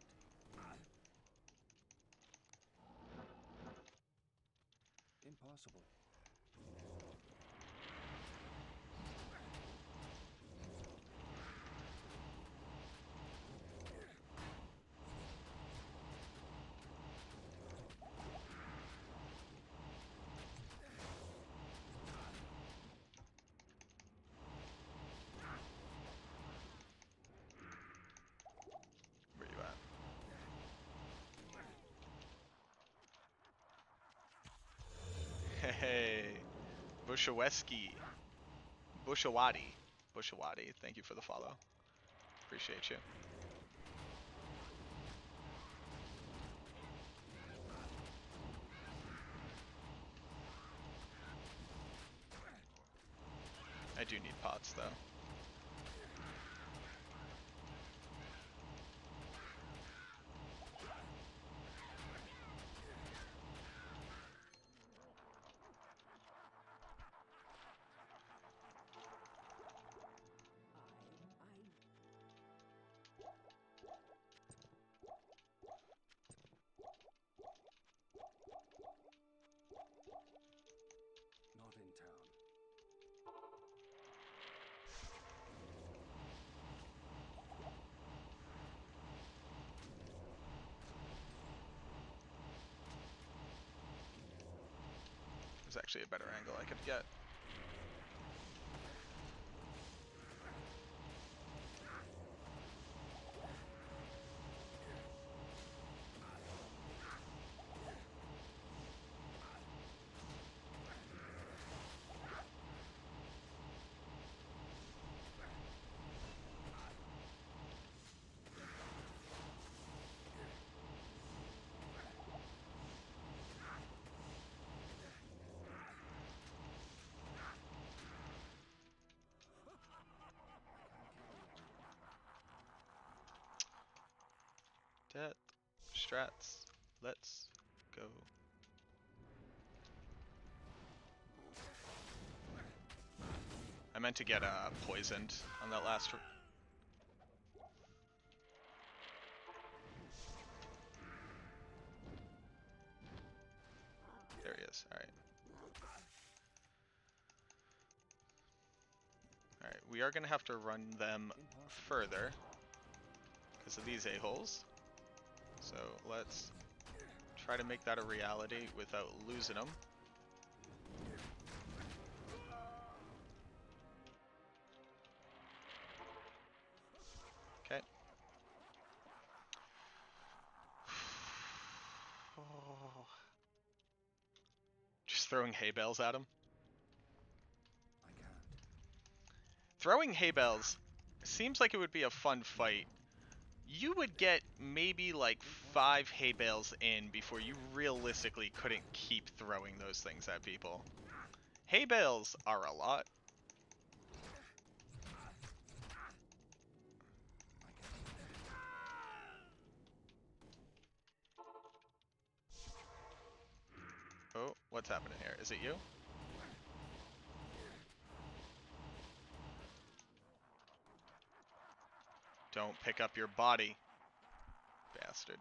Impossible. Where you at? Hey, Bushaweski. Bushawati. Bushawati, thank you for the follow. Appreciate you. I do need pots though. Not in town. There's actually a better angle I could get. Death. Strats. Let's go. I meant to get poisoned on that last. There he is. All right. All right. We are gonna have to run them further because of these a-holes. So let's try to make that a reality without losing them. Okay. Oh. Just throwing hay bales at him. I can't. Throwing hay bales seems like it would be a fun fight you would get maybe like 5 hay bales in before you realistically couldn't keep throwing those things at people. Hay bales are a lot. Oh, what's happening here? Is it you? Don't pick up your body, bastard.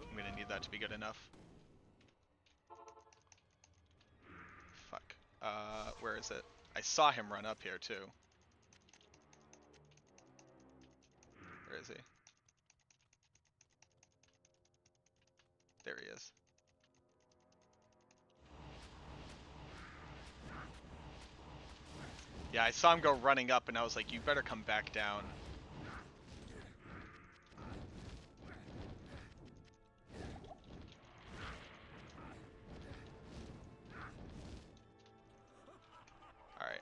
I'm gonna need that to be good enough. Fuck. Where is it? I saw him run up here too. Where is he? There he is. Yeah, I saw him go running up and I was like, you better come back down. Alright.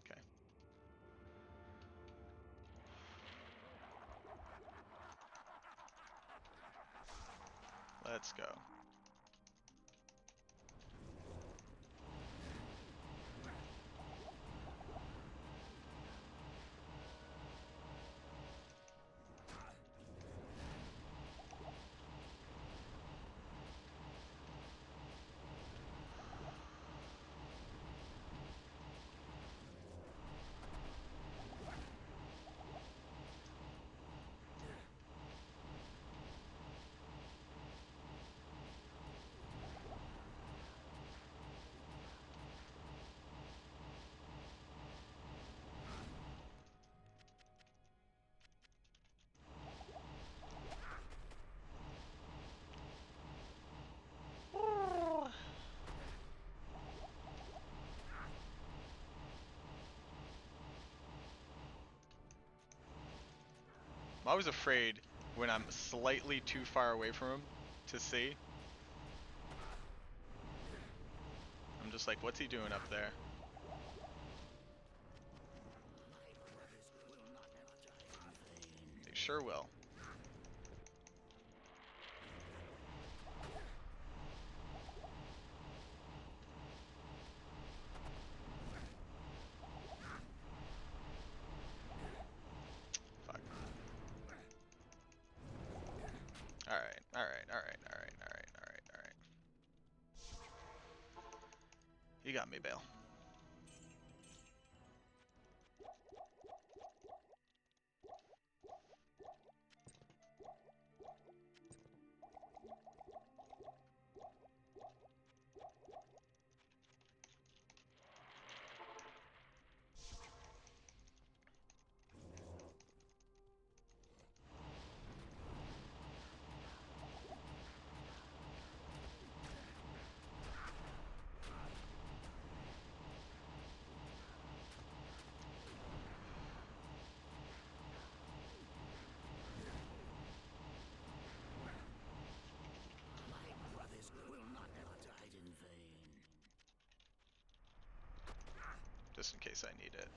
Okay. Let's go. I'm always afraid when I'm slightly too far away from him to see. I'm just like, what's he doing up there? They sure will. Fuck. Alright, alright, alright, alright, alright, alright, alright. You got me, Bale. Just in case I need it.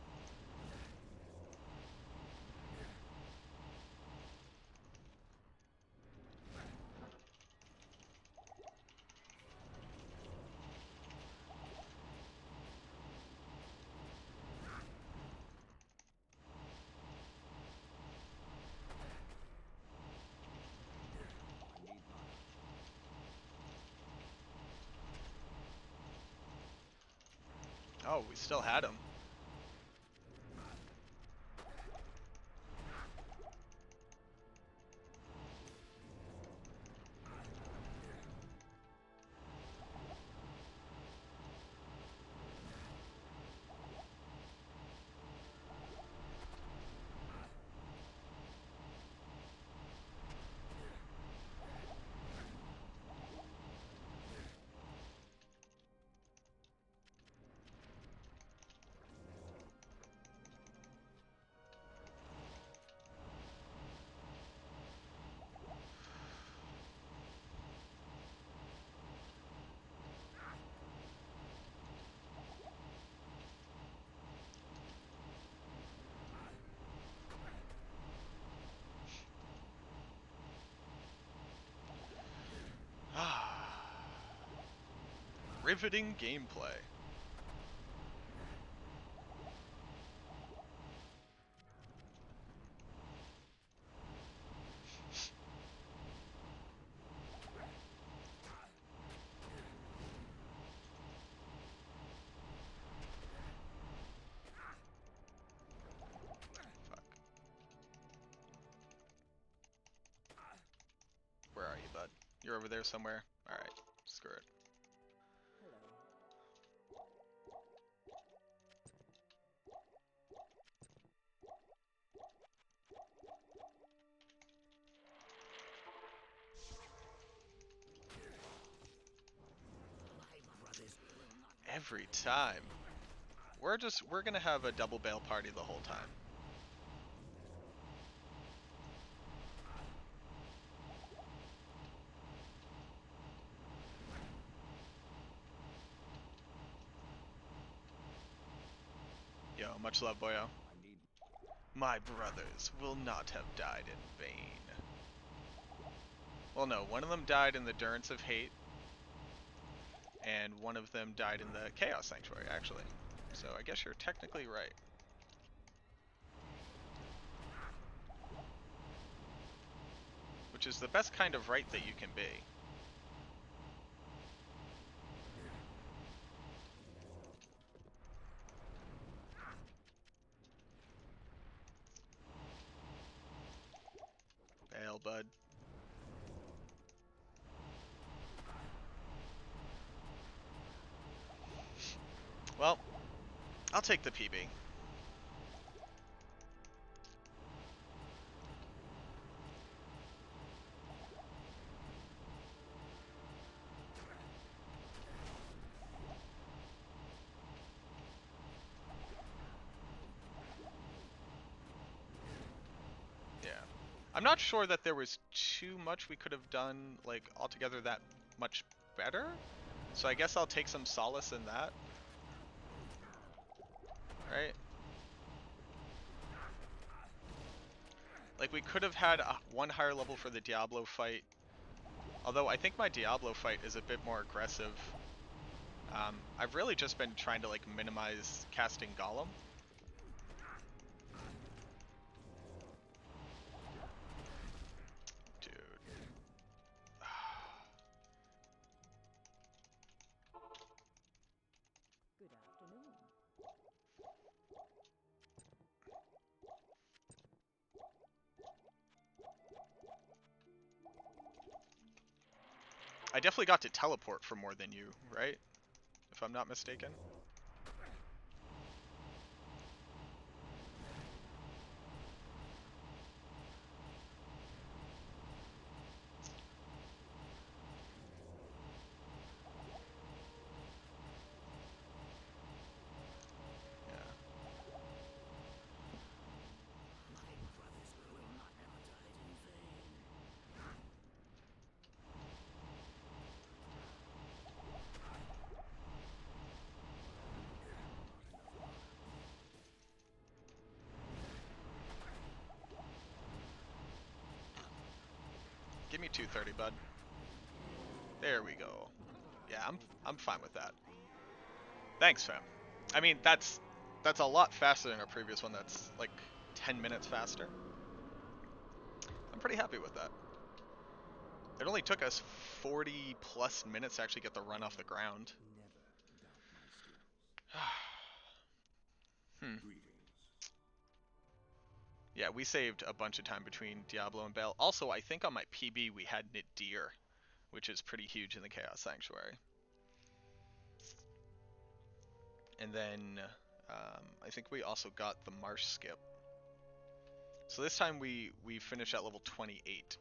Oh, we still had him. Riveting gameplay. Fuck. Where are you, bud? You're over there somewhere? Alright, screw it. Hello. Every time. We're gonna have a double bail party the whole time. Yo, much love, boyo. I need My brothers will not have died in vain. Well, no, one of them died in the Durance of Hate, and one of them died in the Chaos Sanctuary, actually. So I guess you're technically right. Which is the best kind of right that you can be. Bail, bud. Well, I'll take the PB. Yeah. I'm not sure that there was too much we could have done, like, altogether that much better. So I guess I'll take some solace in that. Right? Like, we could have had one higher level for the Diablo fight. Although I think my Diablo fight is a bit more aggressive. I've really just been trying to, like, minimize casting Golem. Dude. Good afternoon. I definitely got to teleport for more than you, right? If I'm not mistaken. Yeah. Give me 230, bud. There we go. Yeah, I'm fine with that. Thanks, fam. I mean, that's a lot faster than our previous one. That's like 10 minutes faster. I'm pretty happy with that. It only took us 40 plus minutes to actually get the run off the ground. never doubt my skills. Hmm. Greetings. Yeah, we saved a bunch of time between Diablo and Bale. Also, I think on my PB we had Nadir, which is pretty huge in the Chaos Sanctuary. And then I think we also got the Marsh Skip. So this time we finish at level 28.